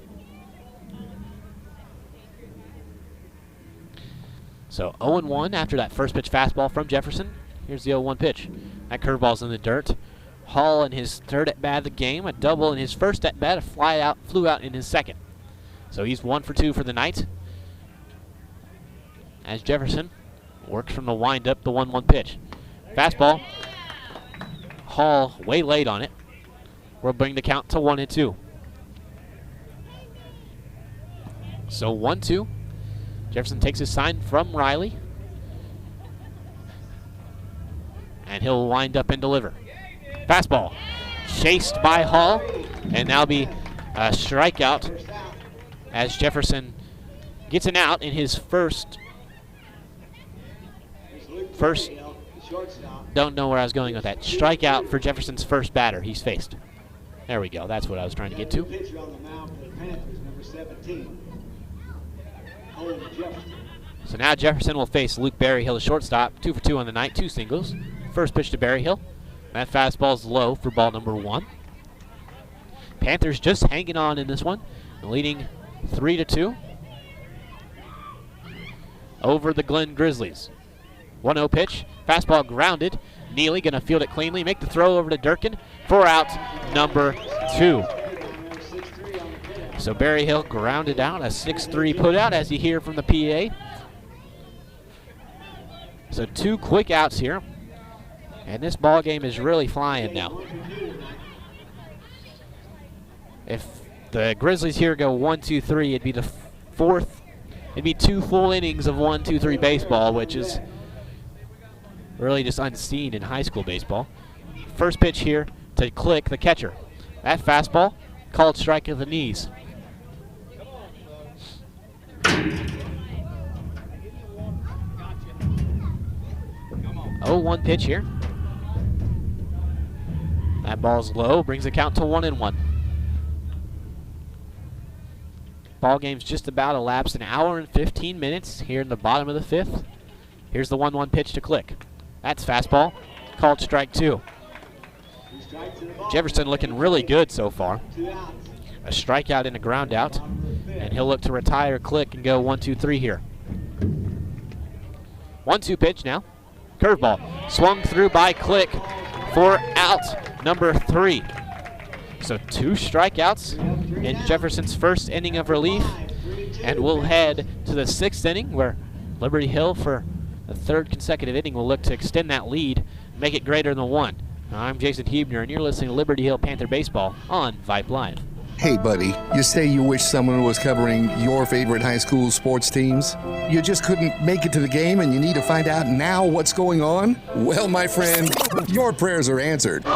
So 0-1 after that first pitch fastball from Jefferson. Here's the 0-1 pitch. That curveball's in the dirt. Hall in his 3rd at-bat of the game, a double in his first at-bat, flew out in his 2nd. So he's 1 for 2 for the night. As Jefferson works from the windup, the 1-1 pitch. Fastball. Hall way late on it. We'll bring the count to 1-2. So 1-2. Jefferson takes his sign from Riley. And he'll wind up and deliver. Fastball. Chased by Hall. And now be a strikeout as Jefferson gets an out in his first. Don't know where I was going with that. Strikeout for Jefferson's first batter he's faced. There we go. That's what I was trying to get to. So now Jefferson will face Luke Berryhill, the shortstop. 2 for 2 on the night, 2 singles. First pitch to Berryhill. That fastball's low for ball number 1. Panthers just hanging on in this one, leading 3-2 over the Glen Grizzlies. 1-0 pitch. Fastball grounded. Neely going to field it cleanly, make the throw over to Durkin for out number 2. So Berryhill grounded out, a 6-3 put out as you hear from the PA. So 2 quick outs here. And this ball game is really flying now. If the Grizzlies here go 1-2-3, it'd be the 4th. It'd be 2 full innings of 1-2-3 baseball, which is really just unseen in high school baseball. first pitch here to Click, the catcher. That fastball, called strike at the knees. Oh, 1 pitch here. That ball's low, brings the count to 1-1. Ball game's just about elapsed an hour and 15 minutes here in the bottom of the 5th. Here's the 1-1 pitch to Click. That's fastball, called strike 2. Jefferson looking really good so far. A strikeout and a ground out, and he'll look to retire Click and go 1-2-3 here. 1-2 pitch now. Curveball swung through by Click for out number 3. So 2 strikeouts in Jefferson's first inning of relief, and we'll head to the 6th inning where Liberty Hill for the 3rd consecutive inning will look to extend that lead, make it greater than 1. I'm Jason Huebner, and you're listening to Liberty Hill Panther Baseball on Vype Live. Hey, buddy, you say you wish someone was covering your favorite high school sports teams? You just couldn't make it to the game and you need to find out now what's going on? Well, my friend, your prayers are answered. Go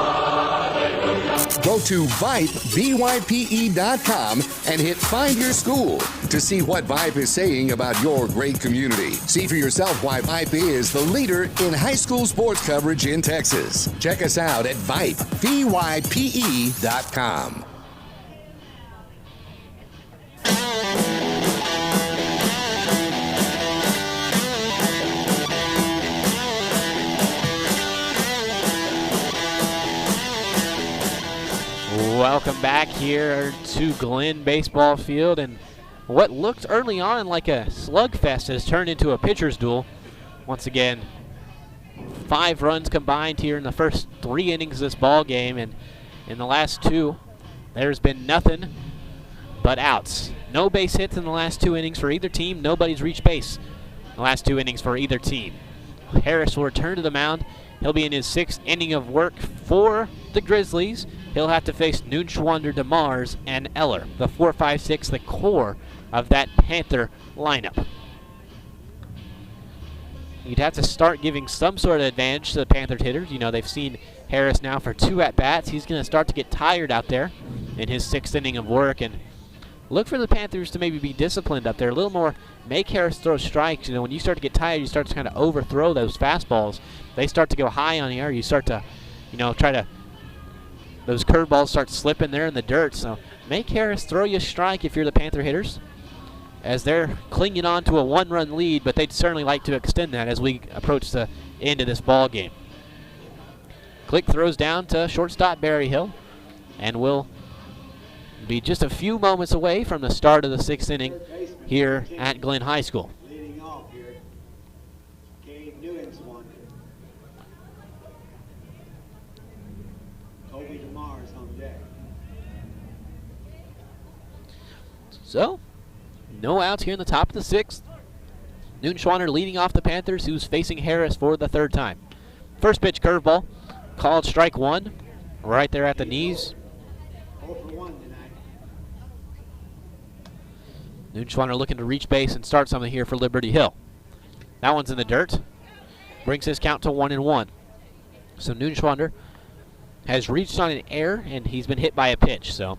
to Vype.com and hit Find Your School to see what Vype is saying about your great community. See for yourself why Vype is the leader in high school sports coverage in Texas. Check us out at Vype, Vype.com. Welcome back here to Glenn Baseball Field, and what looked early on like a slugfest has turned into a pitcher's duel. Once again, 5 runs combined here in the first 3 innings of this ball game, and in the last 2, there's been nothing but outs. No base hits in the last 2 innings for either team. Nobody's reached base in the last 2 innings for either team. Harris will return to the mound. He'll be in his 6th inning of work for the Grizzlies. He'll have to face Noonschwander, DeMars, and Eller, the 4-5-6, the core of that Panther lineup. You'd have to start giving some sort of advantage to the Panther hitters. You know, they've seen Harris now for 2 at-bats. He's going to start to get tired out there in his 6th inning of work, and look for the Panthers to maybe be disciplined up there. A little more, make Harris throw strikes. You know, when you start to get tired, you start to kind of overthrow those fastballs. They start to go high on the air. You start to, you know, try to, those curveballs start slipping there in the dirt. So make Harris throw you a strike if you're the Panther hitters, as they're clinging on to a 1-run lead, but they'd certainly like to extend that as we approach the end of this ball game. Click throws down to shortstop Berryhill, and will be just a few moments away from the start of the 6th inning here at Glenn High School. Leading off here, Noonschwander. Toby DeMars on deck. So, no outs here in the top of the 6th. Noonschwander leading off the Panthers, who's facing Harris for the 3rd time. First pitch curveball, called strike 1, right there at the knees. 0 for 1 tonight. Noonschwander looking to reach base and start something here for Liberty Hill. That one's in the dirt. Brings his count to 1-1. So Noonschwander has reached on an error, and he's been hit by a pitch. So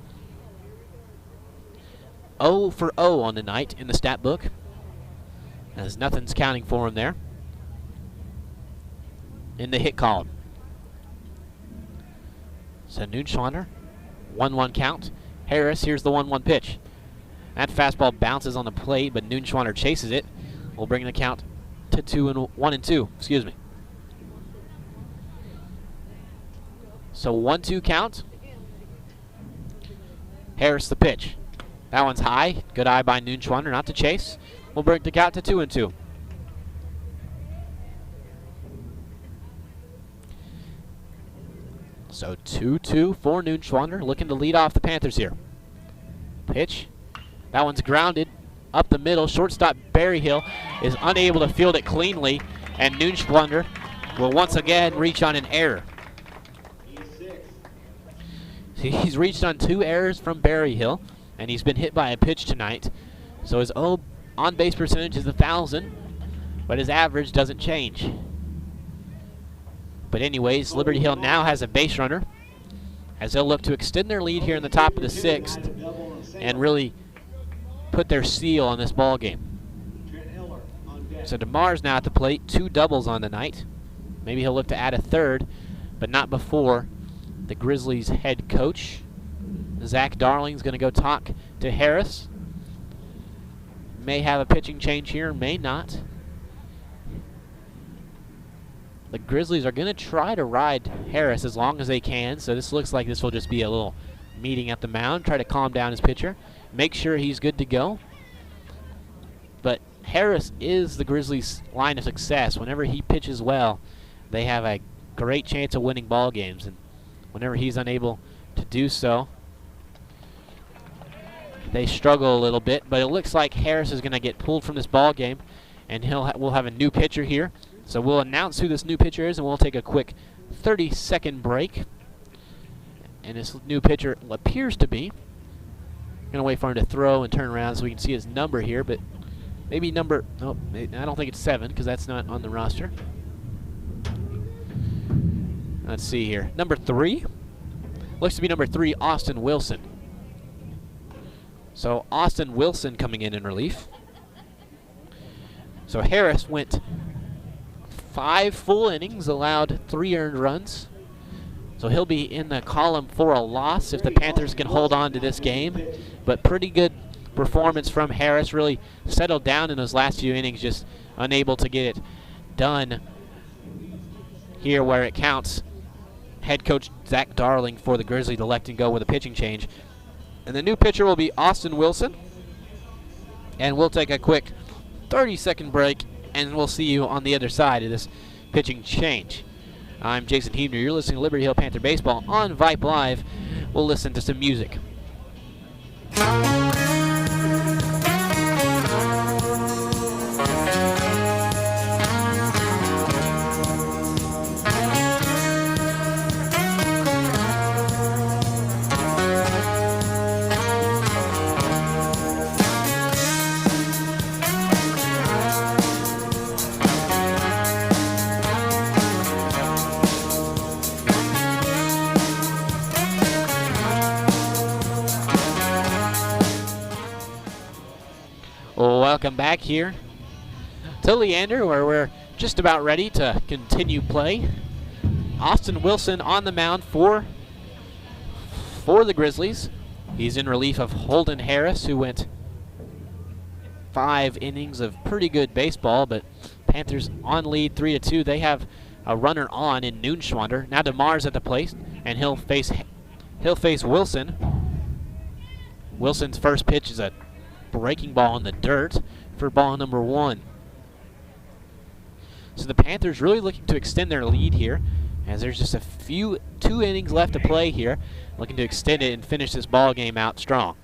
0 for 0 on the night in the stat book, as nothing's counting for him there in the hit column. So Noonschwander, 1-1 count. Harris, here's the 1-1 pitch. That fastball bounces on the plate, but Noonschwander chases it. We'll bring the count to 1-2. Excuse me. So 1-2 count. Harris the pitch. That one's high. Good eye by Noonschwander, not to chase. We'll bring the count to 2-2. So 2-2 for Noonschwander, looking to lead off the Panthers here. Pitch. That one's grounded up the middle. Shortstop Berryhill is unable to field it cleanly, and Noonschwander will once again reach on an error. He's reached on 2 errors from Berryhill, and he's been hit by a pitch tonight. So his on-base percentage is 1,000, but his average doesn't change. But anyways, Liberty Hill now has a base runner as they'll look to extend their lead here in the top of the 6th and really put their seal on this ball game. So DeMar's now at the plate, 2 doubles on the night. Maybe he'll look to add a 3rd, but not before the Grizzlies head coach, Zach Darling's going to go talk to Harris. May have a pitching change here, may not. The Grizzlies are going to try to ride Harris as long as they can, so this looks like this will just be a little meeting at the mound, try to calm down his pitcher, make sure he's good to go. But Harris is the Grizzlies' line of success. Whenever he pitches well, they have a great chance of winning ball games, and whenever he's unable to do so, they struggle a little bit. But it looks like Harris is going to get pulled from this ball game, and we'll have a new pitcher here. So we'll announce who this new pitcher is, and we'll take a quick 30-second break. And this new pitcher appears to be going to wait for him to throw and turn around so we can see his number here, but maybe number, no, I don't think it's 7 because that's not on the roster. Let's see here. Number 3. Looks to be number 3, Austin Wilson. So Austin Wilson coming in relief. So Harris went 5 full innings, allowed 3 earned runs. So he'll be in the column for a loss if the Panthers can hold on to this game. But pretty good performance from Harris. Really settled down in those last few innings, just unable to get it done here where it counts. Head coach Zach Darling for the Grizzlies electing to go with a pitching change. And the new pitcher will be Austin Wilson. And we'll take a quick 30-second break, and we'll see you on the other side of this pitching change. I'm Jason Hebner. You're listening to Liberty Hill Panther Baseball on Vype Live. We'll listen to some music. Welcome back here to Leander, where we're just about ready to continue play. Austin Wilson on the mound for the Grizzlies. He's in relief of Holden Harris, who went 5 innings of pretty good baseball, but Panthers on lead 3-2. They have a runner on in Noonschwander. Now DeMar's at the plate, and he'll face Wilson. Wilson's first pitch is a breaking ball in the dirt for ball number 1. So the Panthers really looking to extend their lead here, as there's just 2 innings left to play here, looking to extend it and finish this ball game out strong.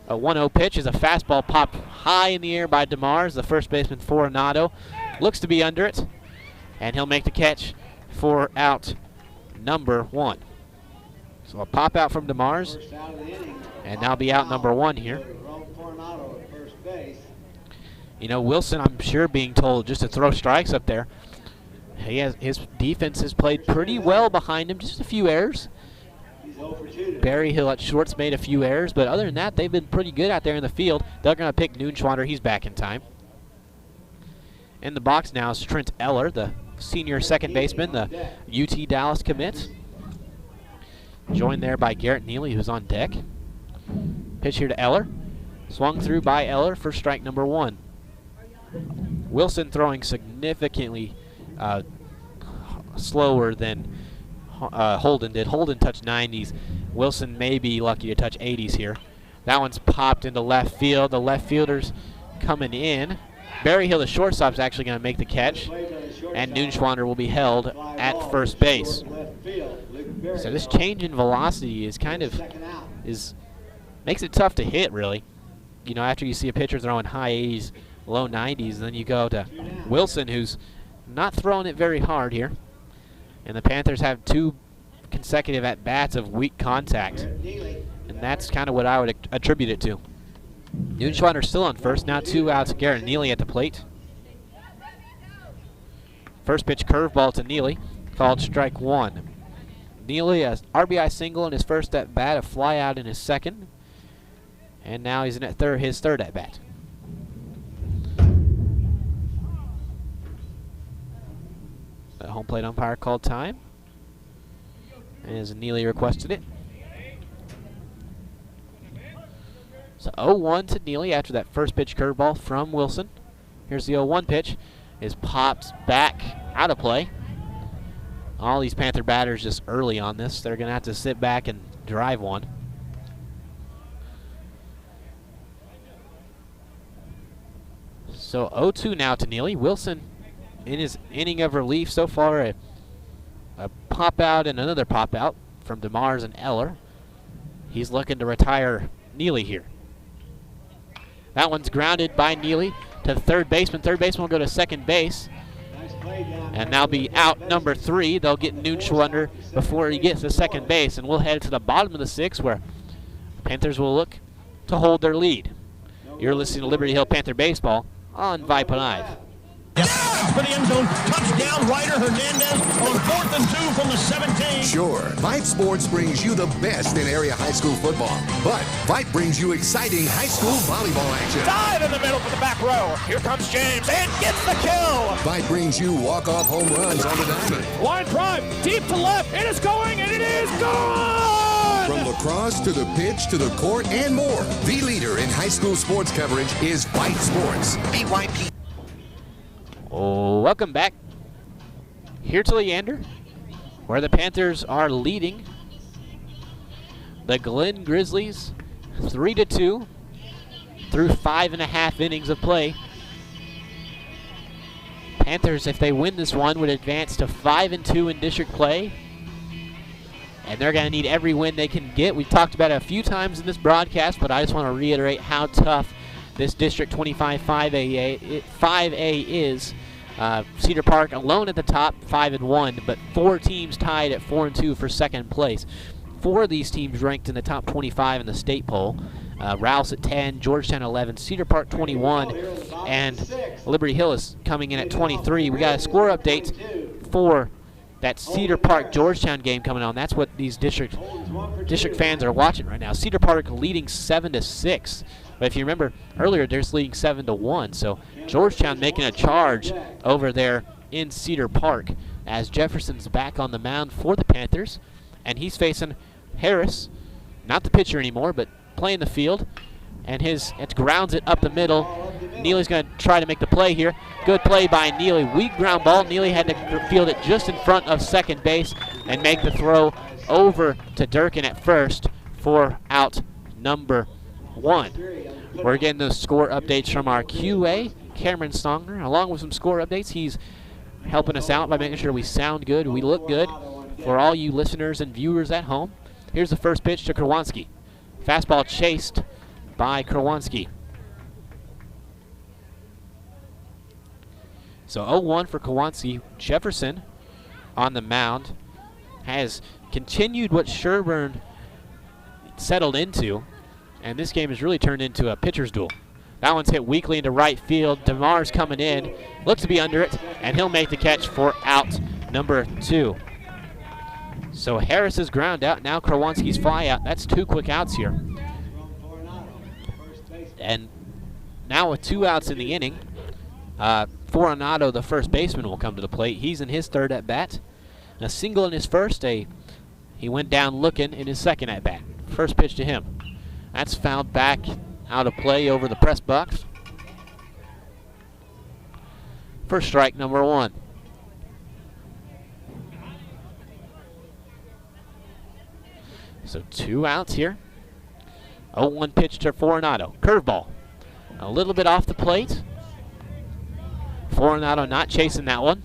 A 1-0 pitch is a fastball popped high in the air by DeMars, the first baseman for Renato. Looks to be under it, and he'll make the catch for out number 1. So a pop out from DeMars, and now be out number 1 here. You know, Wilson, I'm sure, being told just to throw strikes up there. His defense has played pretty well behind him, just a few errors. Barry Hill at short's made a few errors, but other than that, they've been pretty good out there in the field. They're going to pick Noonschwander. He's back in time. In the box now is Trent Eller, the senior second baseman, the UT Dallas commit. Joined there by Garrett Neely, who's on deck. Pitch here to Eller. Swung through by Eller for strike number 1. Wilson throwing significantly slower than Holden did. Holden touched 90s. Wilson may be lucky to touch 80s here. That one's popped into left field. The left fielder's coming in. Barry Hill, the shortstop, is actually going to make the catch, and Noonschwander will be held at first base. So this change in velocity is makes it tough to hit, really. You know, after you see a pitcher throwing high 80s, low 90s, then you go to Wilson, who's not throwing it very hard here. And the Panthers have 2 consecutive at-bats of weak contact. And that's kind of what I would attribute it to. Noonschwander still on first. Now 2 outs. Garrett Neely at the plate. First pitch curveball to Neely. called strike one. Neely, a RBI single in his first at bat, a fly out in his second, and now he's in at his third at bat. The home plate umpire called time, as Neely requested it. So 0-1 to Neely after that first pitch curveball from Wilson. Here's the 0-1 pitch. Is popped back out of play. All these Panther batters just early on this. They're going to have to sit back and drive one. So 0-2 now to Neely. Wilson in his inning of relief so far. A pop out and another pop out from DeMars and Eller. He's looking to retire Neely here. That one's grounded by Neely to third baseman. Third baseman will go to second base. And that'll be out number 3. They'll get Noonschwunder before he gets to second base. And we'll head to the bottom of the 6th where Panthers will look to hold their lead. You're listening to Liberty Hill Panther Baseball on Vype Live. For the end zone, touchdown, Ryder Hernandez on 4th and 2 from the 17. Sure, Vype Sports brings you the best in area high school football, but Vype brings you exciting high school volleyball action. Dive in the middle for the back row. Here comes James and gets the kill. Vype brings you walk-off home runs on the diamond. Line drive, deep to left. It is going, and it is gone. From lacrosse to the pitch to the court and more, the leader in high school sports coverage is Vype Sports. VYP. Welcome back here to Leander, where the Panthers are leading the Glen Grizzlies 3-2 through 5.5 innings of play. Panthers, if they win this one, would advance to 5-2 in district play, and they're going to need every win they can get. We've talked about it a few times in this broadcast, but I just want to reiterate how tough this District 25 5A is. Cedar Park alone at the top, 5-1, but 4 teams tied at 4-2 for second place. 4 of these teams ranked in the top 25 in the state poll. Rouse at 10, Georgetown 11, Cedar Park 21, and Liberty Hill is coming in at 23. We got a score update for that Cedar Park Georgetown game coming on. That's what these district fans are watching right now. Cedar Park leading 7-6. But if you remember earlier, they're leading 7-1. So Georgetown making a charge over there in Cedar Park as Jefferson's back on the mound for the Panthers. And he's facing Harris, not the pitcher anymore, but playing the field. And it grounds it up the middle. Neely's going to try to make the play here. Good play by Neely. Weak ground ball. Neely had to field it just in front of second base and make the throw over to Durkin at first for out number 1. We're getting those score updates from our QA, Cameron Songner, along with some score updates. He's helping us out by making sure we sound good, we look good for all you listeners and viewers at home. Here's the first pitch to Kerwanski. Fastball chased by Kerwanski. So 0-1 for Kerwanski. Jefferson on the mound has continued what Sherburne settled into. And this game has really turned into a pitcher's duel. That one's hit weakly into right field. DeMar's coming in, looks to be under it, and he'll make the catch for out number 2. So Harris is ground out. Now Kerwanski's fly out. That's 2 quick outs here. And now with 2 outs in the inning, Foronado, the first baseman, will come to the plate. He's in his third at bat. A single in his first. He went down looking in his second at bat. First pitch to him. That's fouled back out of play over the press box. First strike, number 1. So 2 outs here. 0-1 pitch to Foronado. Curveball. A little bit off the plate. Foronado not chasing that one.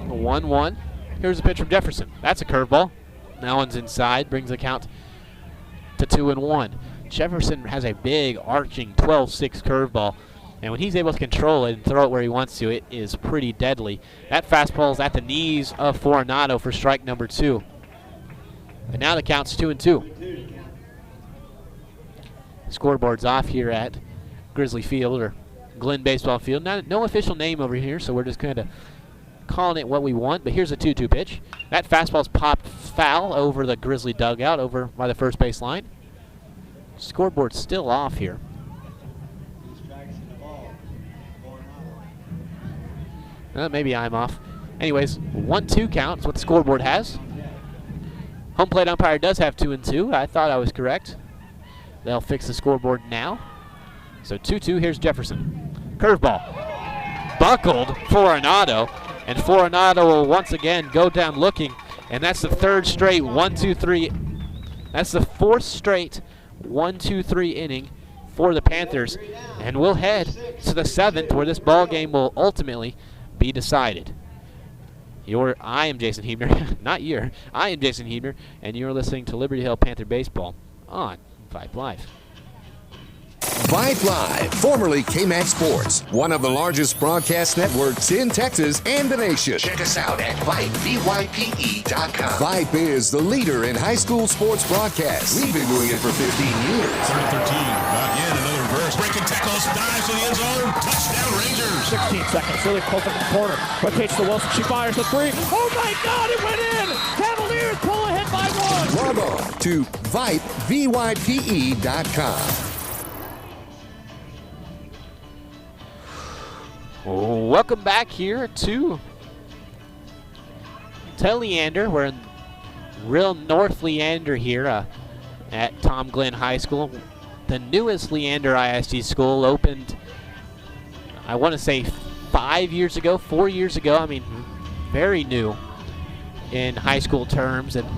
1-1. Here's a pitch from Jefferson. That's a curveball. That one's inside. Brings the count to 2-1. Jefferson has a big arching 12-6 curveball. And when he's able to control it and throw it where he wants to, it is pretty deadly. That fastball is at the knees of Foronado for strike number 2. And now the count's 2-2. Scoreboard's off here at Grizzly Field, or Glen Baseball Field. No official name over here, so we're just kind of calling it what we want. But here's a 2-2 pitch. That fastball's popped foul over the Grizzly dugout, over by the first base line. Scoreboard's still off here. Maybe I'm off. Anyways, 1-2 count is what the scoreboard has. Home plate umpire does have 2-2. I thought I was correct. They'll fix the scoreboard now. So 2-2, here's Jefferson. Curveball. Buckled for Arenado. And Arenado will once again go down looking. And that's the third straight 1-2-3. That's the fourth straight 1-2-3 inning for the Panthers. And we'll head to the seventh, where this ball game will ultimately be decided. I am Jason Hebner, not you're. I am Jason Hebner, and you're listening to Liberty Hill Panther Baseball on Vype Live. Vype Live, formerly KMAX Sports, one of the largest broadcast networks in Texas and the nation. Check us out at Vype, VYPE.com. Vype is the leader in high school sports broadcasts. We've been doing it for 15 years. 3rd 13, not in, another reverse. Breaking tackles, dives to the end zone. Touchdown Rangers. 16 seconds, really close up in the corner. Quick pitch to Wilson, she fires the 3. Oh my God, it went in! Cavaliers pull ahead by 1. Log on to Vype, VYPE.com. Welcome back here to Leander. We're in real North Leander here at Tom Glenn High School. The newest Leander ISD school opened, I want to say 4 years ago. I mean, very new in high school terms, and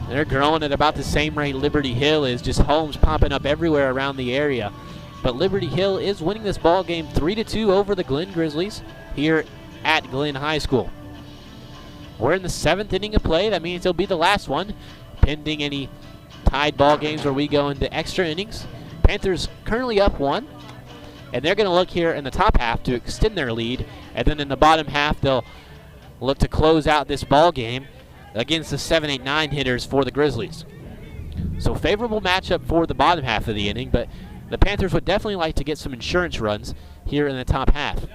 they're growing at about the same rate Liberty Hill is, just homes popping up everywhere around the area. But Liberty Hill is winning this ball game 3-2 over the Glen Grizzlies here at Glen High School. We're in the 7th inning of play. That means it'll be the last one, pending any tied ball games where we go into extra innings. Panthers currently up 1, and they're going to look here in the top half to extend their lead, and then in the bottom half they'll look to close out this ball game against the 7, 8, 9 hitters for the Grizzlies. So favorable matchup for the bottom half of the inning, but the Panthers would definitely like to get some insurance runs here in the top half.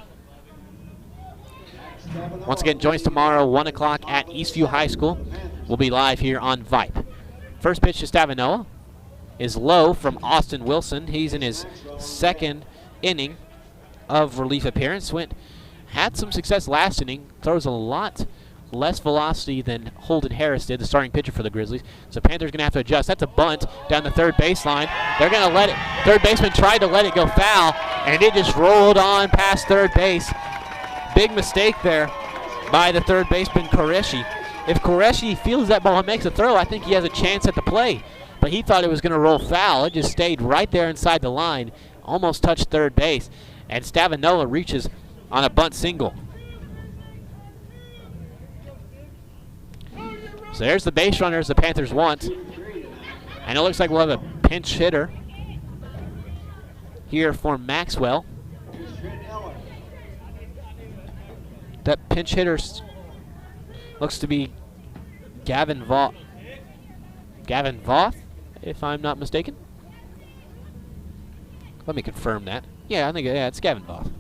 Once again, join us tomorrow, 1 o'clock at Eastview High School. We'll be live here on Vype. First pitch to Stavinoa is low from Austin Wilson. He's in his 2nd inning of relief appearance. Had some success last inning, throws a lot less velocity than Holden Harris did, the starting pitcher for the Grizzlies. So Panthers going to have to adjust. That's a bunt down the third baseline. They're going to let it. Third baseman tried to let it go foul, and it just rolled on past third base. Big mistake there by the third baseman, Qureshi. If Qureshi feels that ball and makes a throw, I think he has a chance at the play. But he thought it was going to roll foul. It just stayed right there inside the line, almost touched third base. And Stavinoa reaches on a bunt single. So there's the base runners the Panthers want. And it looks like we'll have a pinch hitter here for Maxwell. That pinch hitter looks to be Gavin Voth, if I'm not mistaken. Let me confirm that. Yeah, I think it's Gavin Voth.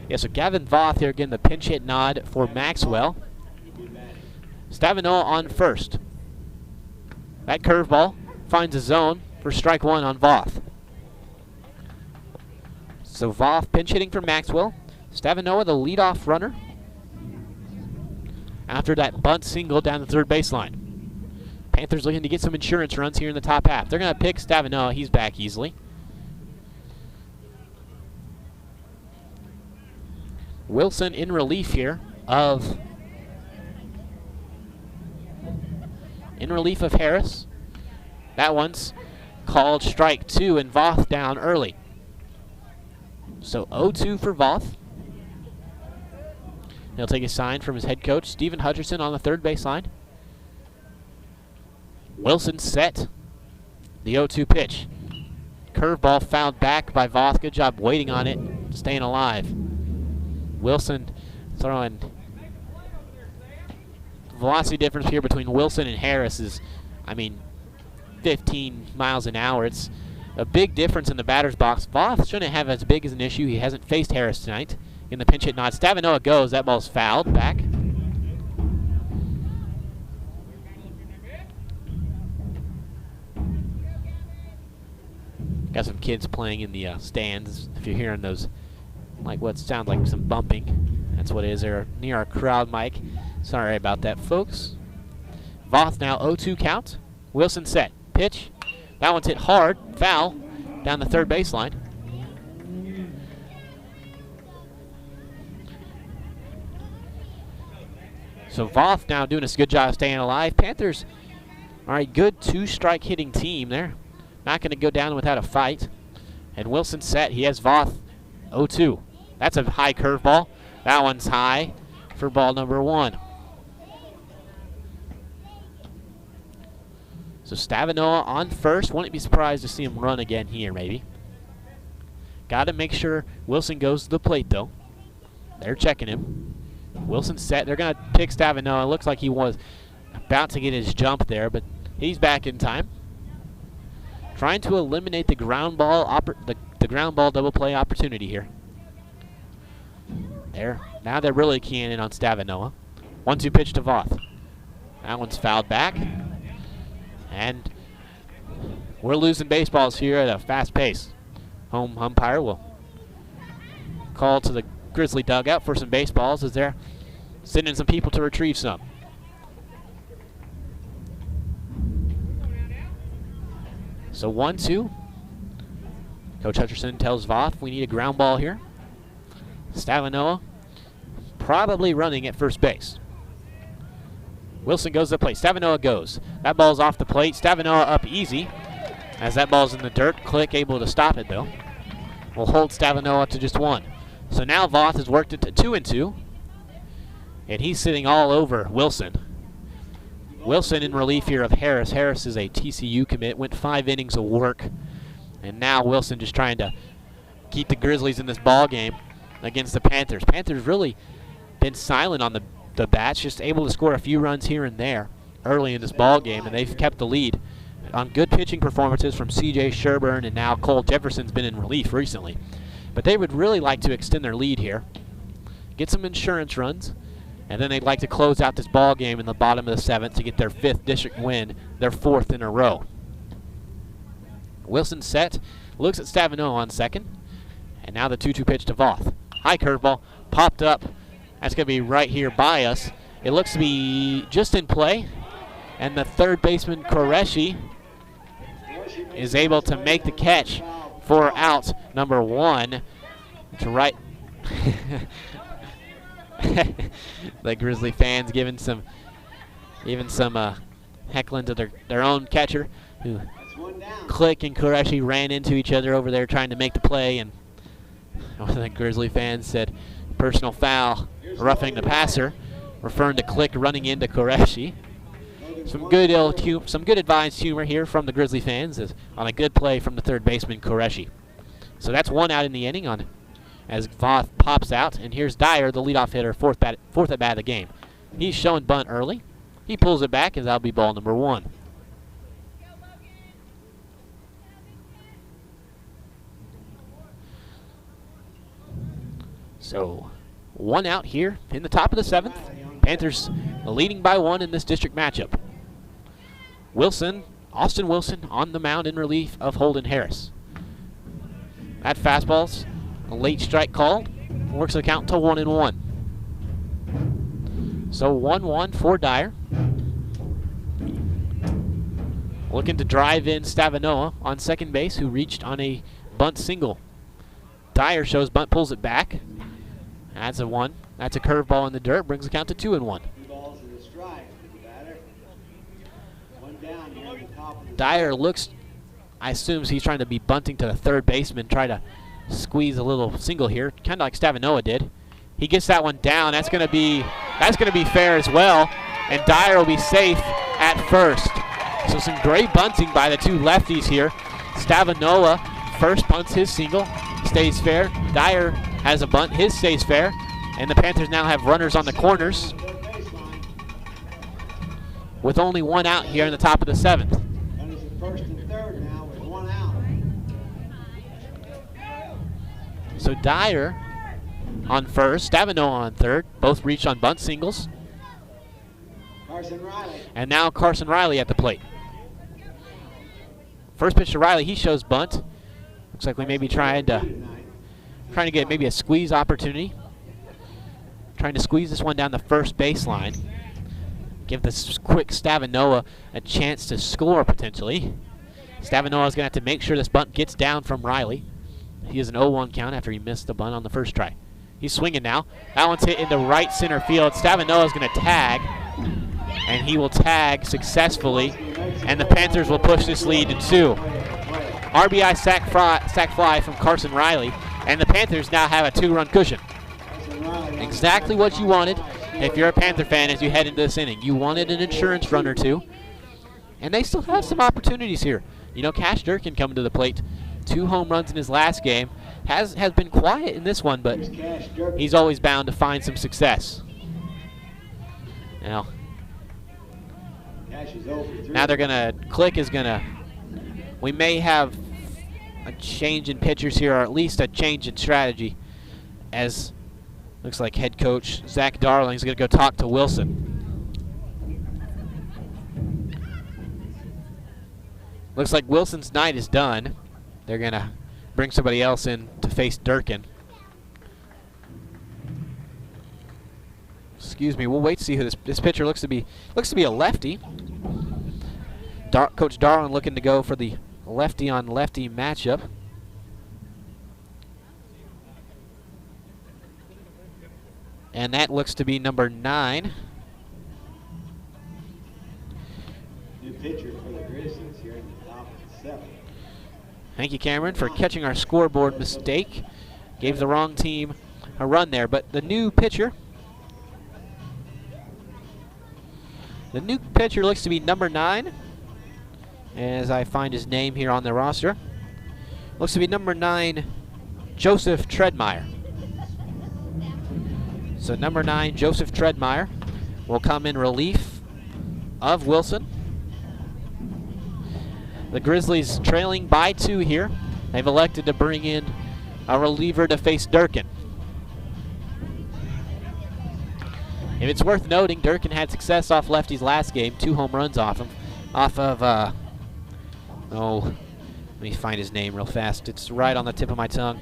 Yeah, so Gavin Voth here getting the pinch hit nod for Maxwell. Stavinoa on first. That curveball finds a zone for strike 1 on Voth. So Voth pinch hitting for Maxwell. Stavinoa the leadoff runner after that bunt single down the third baseline. Panthers looking to get some insurance runs here in the top half. They're going to pick Stavinoa. He's back easily. Wilson in relief here of Harris. That one's called strike 2, and Voth down early. So 0-2 for Voth. He'll take a sign from his head coach, Stephen Hutcherson, on the third baseline. Wilson set the 0-2 pitch. Curveball fouled back by Voth. Good job waiting on it, staying alive. Wilson throwing. Velocity difference here between Wilson and Harris is, 15 miles an hour. It's a big difference in the batter's box. Voth shouldn't have as big as an issue. He hasn't faced Harris tonight in the pinch hit nod. Stavinoa goes. That ball's fouled back. Got some kids playing in the stands. If you're hearing those, like what sounds like some bumping, that's what it is. They're near our crowd mic. Sorry about that, folks. Voth now 0-2 count. Wilson set. Pitch. That one's hit hard. Foul down the third baseline. So Voth now doing a good job of staying alive. Panthers are a good two-strike hitting team there. Not going to go down without a fight. And Wilson set. He has Voth 0-2. That's a high curveball. That one's high for ball number 1. So Stavinoa on first. Wouldn't be surprised to see him run again here, maybe. Got to make sure Wilson goes to the plate, though. They're checking him. Wilson set. They're going to pick Stavinoa. It looks like he was about to get his jump there, but he's back in time. Trying to eliminate the ground ball the ground ball double play opportunity here. There. Now they're really keying in on Stavinoa. 1-2 pitch to Voth. That one's fouled back. And we're losing baseballs here at a fast pace. Home umpire will call to the Grizzly dugout for some baseballs as they're sending some people to retrieve some. So 1-2. Coach Hutcherson tells Voth we need a ground ball here. Stavinoa probably running at first base. Wilson goes to the plate. Stavinoa goes. That ball's off the plate. Stavinoa up easy as that ball's in the dirt. Click able to stop it, though. We'll hold Stavinoa to just 1. So now Voth has worked it to 2-2. And he's sitting all over Wilson. Wilson in relief here of Harris. Harris is a TCU commit. Went 5 innings of work. And now Wilson just trying to keep the Grizzlies in this ball game against the Panthers. Panthers really been silent on the bats, just able to score a few runs here and there early in this ball game, and they've kept the lead on good pitching performances from C.J. Sherburne, and now Cole Jefferson's been in relief recently. But they would really like to extend their lead here, get some insurance runs, and then they'd like to close out this ball game in the bottom of the 7th to get their 5th district win, their 4th in a row. Wilson set, looks at Stavinoa on second, and now the 2-2 pitch to Voth. High curveball, popped up. That's going to be right here by us. It looks to be just in play, and the third baseman, Qureshi, is able to make the catch for out number 1 to right. The Grizzly fans giving some heckling to their own catcher, who Click and Qureshi ran into each other over there trying to make the play, and one of the Grizzly fans said personal foul, roughing the passer, referring to Click running into Qureshi. Some good advised humor here from the Grizzly fans on a good play from the third baseman, Qureshi. So that's 1 out in the inning as Voth pops out, and here's Dyer, the leadoff hitter, fourth at bat of the game. He's showing bunt early. He pulls it back, as that'll be ball number 1. So 1 out here in the top of the 7th. Panthers leading by 1 in this district matchup. Austin Wilson on the mound in relief of Holden Harris. That fastball's a late strike called. Works the count to 1-1. So 1-1 for Dyer. Looking to drive in Stavinoa on second base, who reached on a bunt single. Dyer shows bunt, pulls it back. That's a 1. That's a curveball in the dirt. Brings the count to 2-1. Dyer looks, I assume he's trying to be bunting to the third baseman, try to squeeze a little single here, kind of like Stavinoa did. He gets that one down. That's going to be fair as well, and Dyer will be safe at first. So some great bunting by the 2 lefties here. Stavinoa first bunts his single, stays fair. Dyer has a bunt, his stays fair, and the Panthers now have runners on the corners with only 1 out here in the top of the 7th. Runners at first and third now with 1 out. So Dyer on first, Stavino on third. Both reached on bunt singles. Carson Riley. And now Carson Riley at the plate. First pitch to Riley, he shows bunt. Looks like we may be trying to get maybe a squeeze opportunity. Trying to squeeze this one down the first baseline. Give this quick Stavinoa a chance to score potentially. Stavinoa is going to have to make sure this bunt gets down from Riley. He has an 0-1 count after he missed the bunt on the first try. He's swinging now. That one's hit into right center field. Stavinoa is going to tag, and he will tag successfully, and the Panthers will push this lead to 2. RBI sac fly from Carson Riley, and the Panthers now have a 2-run cushion. Exactly what you wanted if you're a Panther fan as you head into this inning. You wanted an insurance run or two, and they still have some opportunities here. You know, Cash Durkin coming to the plate. 2 home runs in his last game. Has been quiet in this one, but he's always bound to find some success. Now they're going to, Click is going to, we may have a change in pitchers here, or at least a change in strategy, as looks like head coach Zach Darling is going to go talk to Wilson. Looks like Wilson's night is done. They're going to bring somebody else in to face Durkin. Excuse me, we'll wait to see who this pitcher looks to be a lefty. Coach Darling looking to go for the lefty on lefty matchup. And that looks to be number 9. New pitcher for the Grizzlies here in the top of the 7th. Thank you, Cameron, for catching our scoreboard mistake. Gave the wrong team a run there, but the new pitcher looks to be number 9. As I find his name here on the roster. Looks to be number 9, Joseph Treadmire. So number 9, Joseph Treadmire, will come in relief of Wilson. The Grizzlies trailing by 2 here. They've elected to bring in a reliever to face Durkin. If it's worth noting, Durkin had success off lefty's last game, 2 home runs off him. Let me find his name real fast. It's right on the tip of my tongue.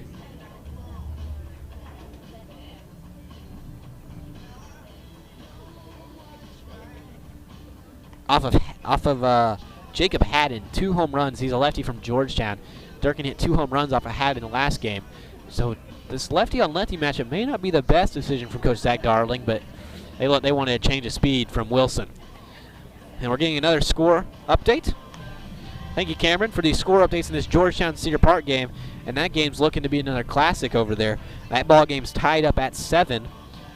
Off of Jacob Haddon, 2 home runs. He's a lefty from Georgetown. Durkin hit 2 home runs off of Haddon the last game. So this lefty on lefty matchup may not be the best decision from Coach Zach Darling, but they wanted a change of speed from Wilson. And we're getting another score update. Thank you, Cameron, for these score updates in this Georgetown-Cedar Park game. And that game's looking to be another classic over there. That ball game's tied up at 7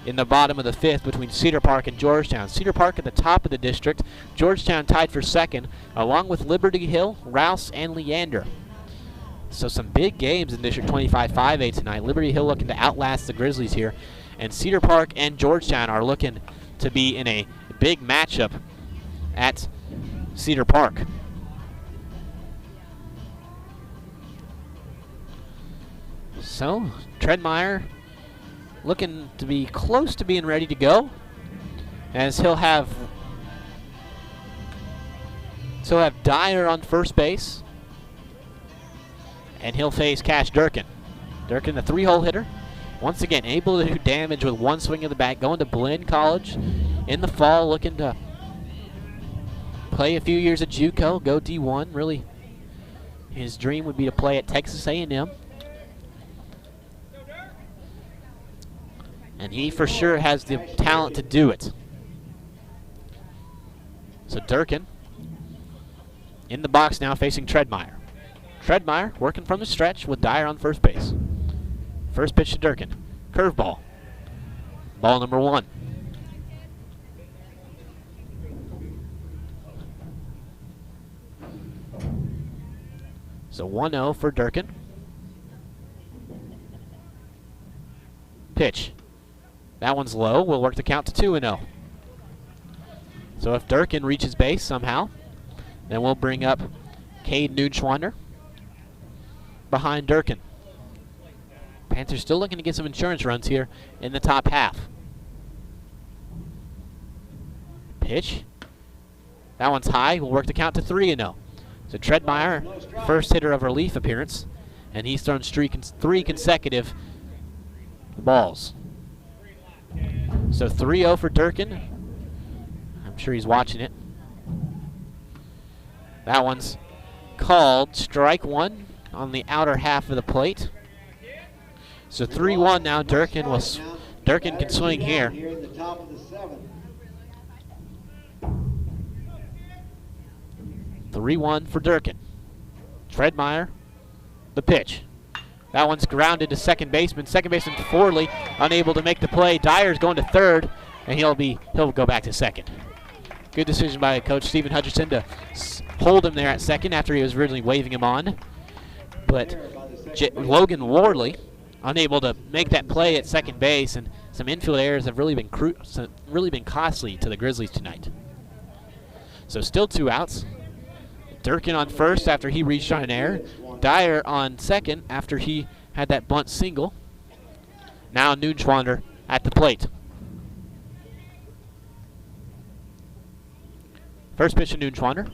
in the bottom of the 5th between Cedar Park and Georgetown. Cedar Park at the top of the district. Georgetown tied for 2nd, along with Liberty Hill, Rouse, and Leander. So some big games in District 25 5A tonight. Liberty Hill looking to outlast the Grizzlies here. And Cedar Park and Georgetown are looking to be in a big matchup at Cedar Park. So, Treadmire looking to be close to being ready to go, as he'll have Dyer on first base, and he'll face Cash Durkin. Durkin, the 3-hole hitter, once again able to do damage with 1 swing of the bat, going to Blinn College in the fall, looking to play a few years at JUCO, go D1. Really, his dream would be to play at Texas A&M. And he for sure has the talent to do it. So Durkin in the box now facing Treadmire. Treadmire working from the stretch with Dyer on first base. First pitch to Durkin. Curveball. Ball number 1. So 1-0 for Durkin. Pitch. That one's low. We'll work the count to 2-0. So if Durkin reaches base somehow, then we'll bring up Cade Nugschwander behind Durkin. Panthers still looking to get some insurance runs here in the top half. Pitch. That one's high. We'll work the count to 3-0. So Treadmire, first hitter of relief appearance, and he's thrown three consecutive balls. So 3-0 for Durkin. I'm sure he's watching it. That one's called strike one on the outer half of the plate. So 3-1 now. Durkin can swing here. 3-1 for Durkin. Treadmire, the pitch. That one's grounded to second baseman. Second baseman Forley unable to make the play. Dyer's going to third, and he'll go back to second. Good decision by Coach Stephen Hutcherson to hold him there at second after he was originally waving him on. But Logan Worley unable to make that play at second base, and some infield errors have really been costly to the Grizzlies tonight. So still 2 outs. Durkin on first after he reached on an error. Dyer on second after he had that bunt single. Now Noonschwander at the plate. First pitch to Noonschwander.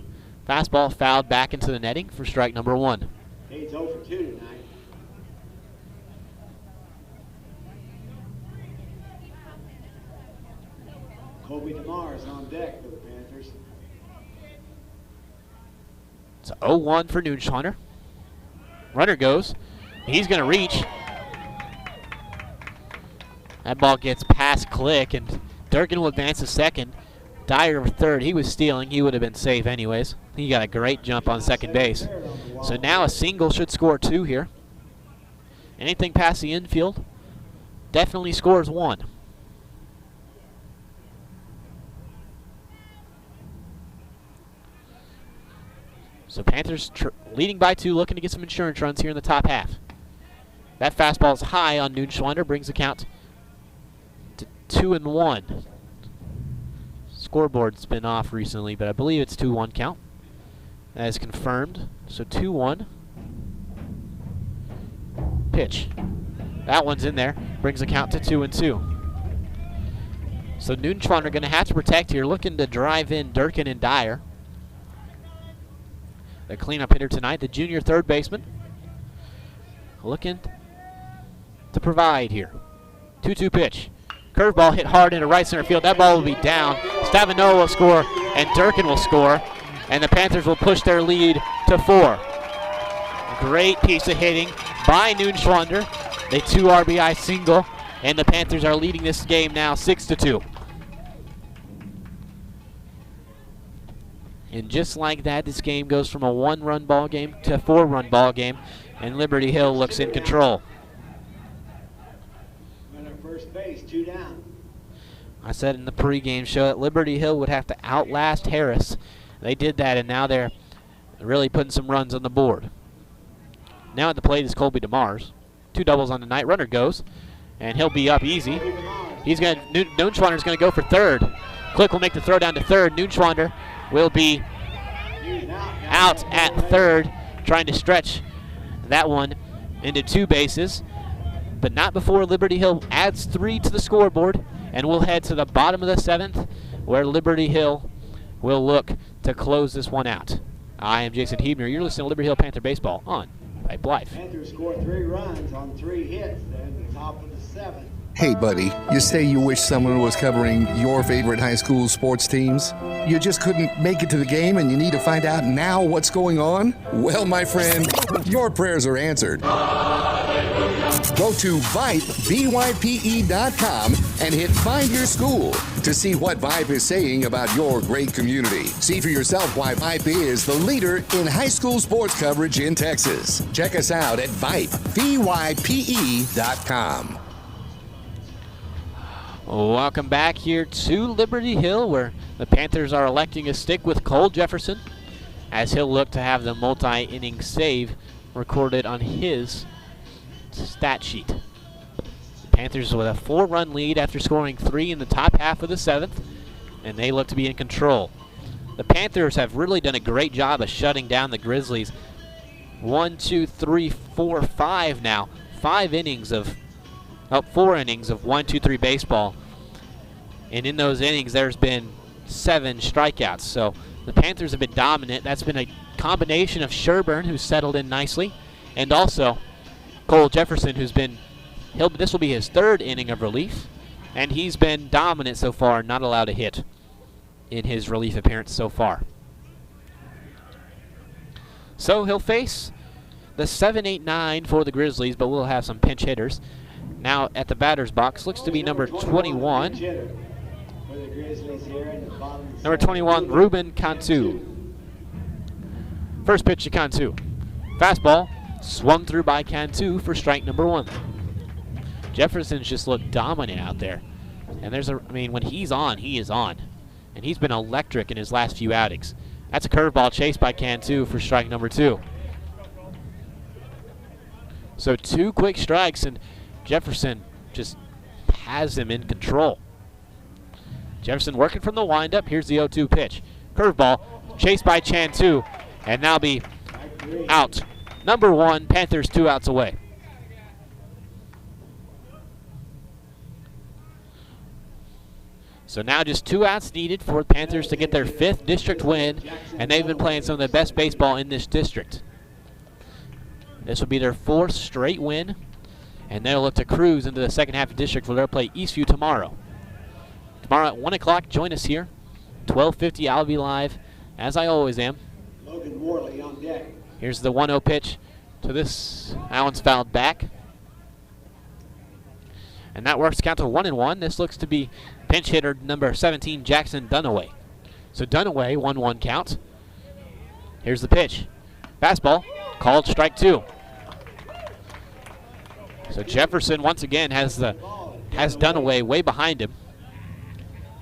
Fastball fouled back into the netting for strike number 1. He's 0 for 2 tonight. Colby DeMar is on deck for the Panthers. It's 0-1 for Noonschwander. Runner goes. He's going to reach. That ball gets past Click, and Durkin will advance to second. Dyer over third. He was stealing. He would have been safe anyways. He got a great jump on second base. So now a single should score 2 here. Anything past the infield definitely scores 1. So Panthers leading by 2, looking to get some insurance runs here in the top half. That fastball is high on Noonschwander, brings the count to 2-1. Scoreboard's been off recently, but I believe it's 2-1 count. That is confirmed. So 2-1. Pitch. That one's in there, brings the count to 2-2. So Noonschwander going to have to protect here, looking to drive in Durkin and Dyer. The cleanup hitter tonight, the junior third baseman, looking to provide here. 2-2 pitch. Curveball hit hard into right center field. That ball will be down. Stavino will score, and Durkin will score, and the Panthers will push their lead to 4. Great piece of hitting by Noonschwander. A 2 RBI single, and the Panthers are leading this game now 6-2. And just like that, this game goes from a 1-run ball game to a 4-run ball game, and Liberty Hill looks in control. Runner first base, 2 down. I said in the pregame show that Liberty Hill would have to outlast Harris. They did that, and now they're really putting some runs on the board. Now at the plate is Colby DeMars. 2 doubles on the night. Runner goes, and he'll be up easy. Noonschwander's going to go for third. Click will make the throw down to third. Noonschwander will be out at third, trying to stretch that one into 2 bases, but not before Liberty Hill adds 3 to the scoreboard, and we'll head to the bottom of the 7th, where Liberty Hill will look to close this one out. I am Jason Hebner. You're listening to Liberty Hill Panther Baseball on Vype Live. Panthers scored 3 runs on 3 hits. They're at the top of the 7th. Hey, buddy, you say you wish someone was covering your favorite high school sports teams? You just couldn't make it to the game and you need to find out now what's going on? Well, my friend, your prayers are answered. Go to Vype.com and hit Find Your School to see what Vype is saying about your great community. See for yourself why Vype is the leader in high school sports coverage in Texas. Check us out at Vype, VYPE.com. Welcome back here to Liberty Hill, where the Panthers are electing to stick with Cole Jefferson, as he'll look to have the multi-inning save recorded on his stat sheet. The Panthers with a 4-run lead after scoring 3 in the top half of the 7th, and they look to be in control. The Panthers have really done a great job of shutting down the Grizzlies. 1, 2, 3, 4, 5 now. 4 innings of 1-2-3 baseball. And in those innings, there's been 7 strikeouts. So the Panthers have been dominant. That's been a combination of Sherburne, who's settled in nicely, and also Cole Jefferson, who's been, this will be his 3rd inning of relief, and he's been dominant so far, not allowed a hit in his relief appearance so far. So he'll face the 7-8-9 for the Grizzlies, but we'll have some pinch hitters. Now at the batter's box looks to be number 21. Number 21, Ruben Cantu. First pitch to Cantu. Fastball swung through by Cantu for strike number 1. Jefferson's just looked dominant out there. And when he's on, he is on. And he's been electric in his last few outings. That's a curveball chased by Cantu for strike number 2. So 2 quick strikes, and Jefferson just has him in control. Jefferson working from the windup. Here's the 0-2 pitch. Curveball chased by Cantu, and now be out. Number 1, Panthers 2 outs away. So now just 2 outs needed for the Panthers to get their 5th district win, and they've been playing some of the best baseball in this district. This will be their 4th straight win, and they'll look to cruise into the second half of district where they'll play Eastview tomorrow. Tomorrow at 1 o'clock, join us here. 12:50, I'll be live, as I always am. Logan Worley on deck. Here's the 1-0 pitch to this. That one's fouled back. And that works count to 1-1. This looks to be pinch hitter number 17, Jackson Dunaway. So Dunaway, 1-1 count. Here's the pitch. Fastball, called strike 2. So Jefferson once again has Dunaway way behind him.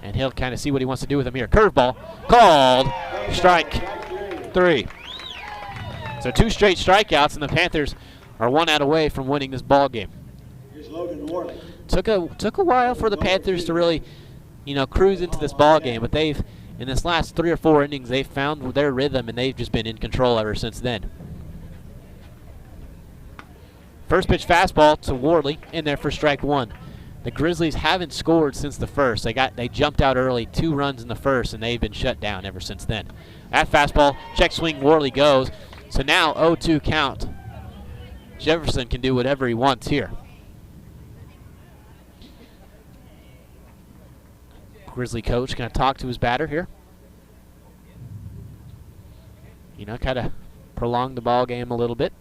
And he'll kind of see what he wants to do with him here. Curveball, called strike 3. So 2 straight strikeouts, and the Panthers are 1 out away from winning this ball game. Here's Logan Worley. Took a while for the Panthers to really, cruise into this ball game, but they've, in this last 3 or 4 innings, they've found their rhythm, and they've just been in control ever since then. First pitch fastball to Worley, in there for strike 1. The Grizzlies haven't scored since the first. They jumped out early, 2 runs in the first, and they've been shut down ever since then. That fastball, check swing, Worley goes. So now 0-2 count. Jefferson can do whatever he wants here. Grizzly coach going to talk to his batter here. Kind of prolong the ball game a little bit.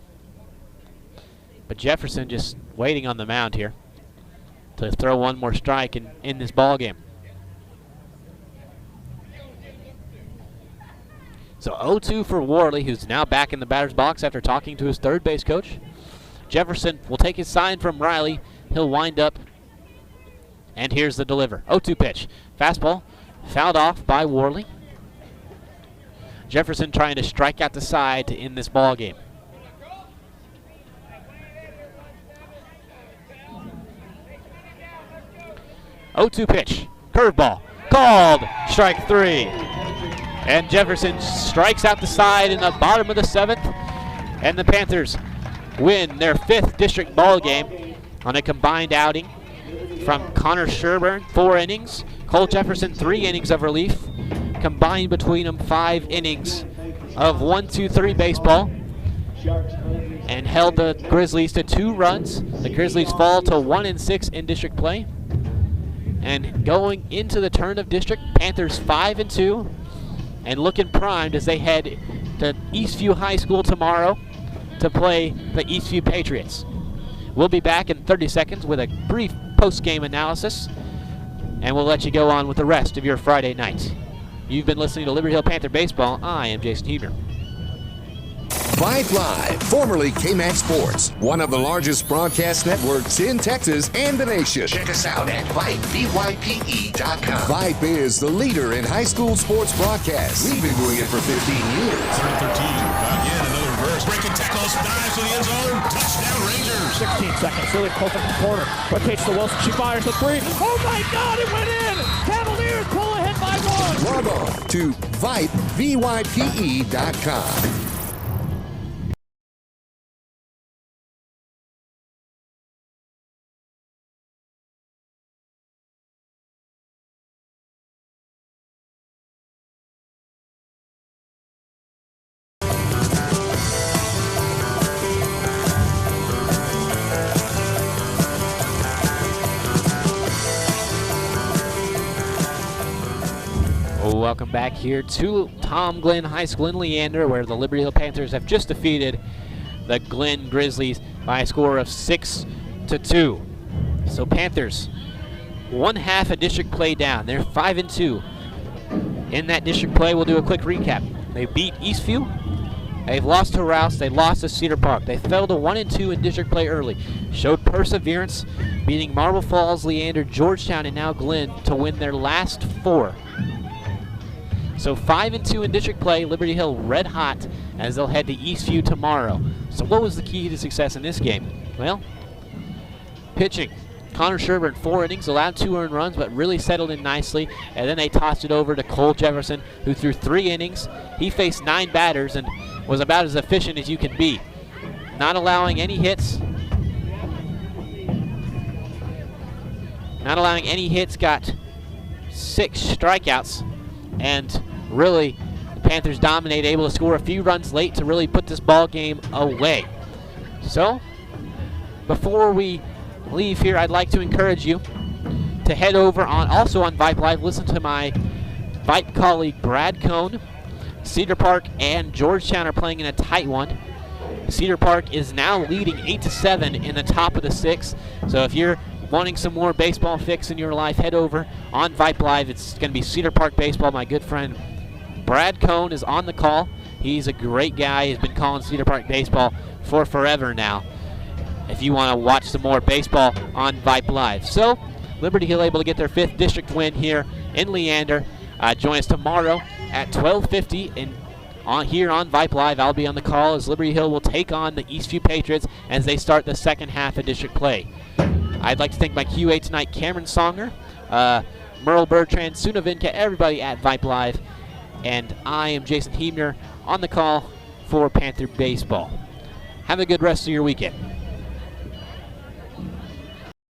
But Jefferson just waiting on the mound here to throw 1 more strike in this ball game. So 0-2 for Worley, who's now back in the batter's box after talking to his third base coach. Jefferson will take his sign from Riley. He'll wind up, and here's the deliver. 0-2 pitch. Fastball fouled off by Worley. Jefferson trying to strike out the side to end this ball game. Oh, 2 pitch. Curveball. Called. Strike 3. And Jefferson strikes out the side in the bottom of the 7th. And the Panthers win their 5th district ball game on a combined outing from Connor Sherburne, 4 innings. Cole Jefferson, 3 innings of relief. Combined between them, 5 innings of 1-2-3 baseball. And held the Grizzlies to 2 runs. The Grizzlies fall to 1-6 in district play. And going into the turn of district, Panthers 5-2, and looking primed as they head to Eastview High School tomorrow to play the Eastview Patriots. We'll be back in 30 seconds with a brief post-game analysis, and we'll let you go on with the rest of your Friday night. You've been listening to Liberty Hill Panther Baseball. I am Jason Huber. Vype Live, formerly KMAX Sports, one of the largest broadcast networks in Texas and the nation. Check us out at Vype, VYPE.com. Vype is the leader in high school sports broadcasts. We've been doing it for 15 years. 3rd and 13. Again, another reverse. Breaking tackles, dives to the end zone. Touchdown, Rangers. 16 seconds. Really close in the corner. Quick pitch to Wilson. She fires the 3. Oh my God! It went in. Cavaliers pull ahead by 1. Log on to Vype, VYPE.com. welcome back here to Tom Glenn High School in Leander, where the Liberty Hill Panthers have just defeated the Glenn Grizzlies by a score of 6-2. So Panthers, one half of district play down. They're 5-2. In that district play, we'll do a quick recap. They beat Eastview. They've lost to Rouse. They lost to Cedar Park. They fell to 1-2 in district play early. Showed perseverance, beating Marble Falls, Leander, Georgetown, and now Glenn to win their last 4. So 5-2 in district play. Liberty Hill red hot as they'll head to Eastview tomorrow. So what was the key to success in this game? Well, pitching. Connor Sherburne, 4 innings, allowed 2 earned runs, but really settled in nicely. And then they tossed it over to Cole Jefferson, who threw 3 innings. He faced 9 batters and was about as efficient as you can be. Not allowing any hits. Got 6 strikeouts. And really, the Panthers dominate, able to score a few runs late to really put this ball game away. So, before we leave here, I'd like to encourage you to head over also on Vype Live. Listen to my Vype colleague Brad Cohn. Cedar Park and Georgetown are playing in a tight one. Cedar Park is now leading 8-7 in the top of the 6th. So if you're wanting some more baseball fix in your life, head over on Vype Live. It's going to be Cedar Park baseball. My good friend Brad Cohn is on the call. He's a great guy. He's been calling Cedar Park baseball for forever now, if you want to watch some more baseball on Vype Live. So, Liberty Hill able to get their 5th district win here in Leander. Join us tomorrow at 12:50 here on Vype Live. I'll be on the call as Liberty Hill will take on the Eastview Patriots as they start the second half of district play. I'd like to thank my QA tonight, Cameron Songer, Merle Bertrand, Suna Vinca, everybody at Vype Live. And I am Jason Hebner on the call for Panther Baseball. Have a good rest of your weekend.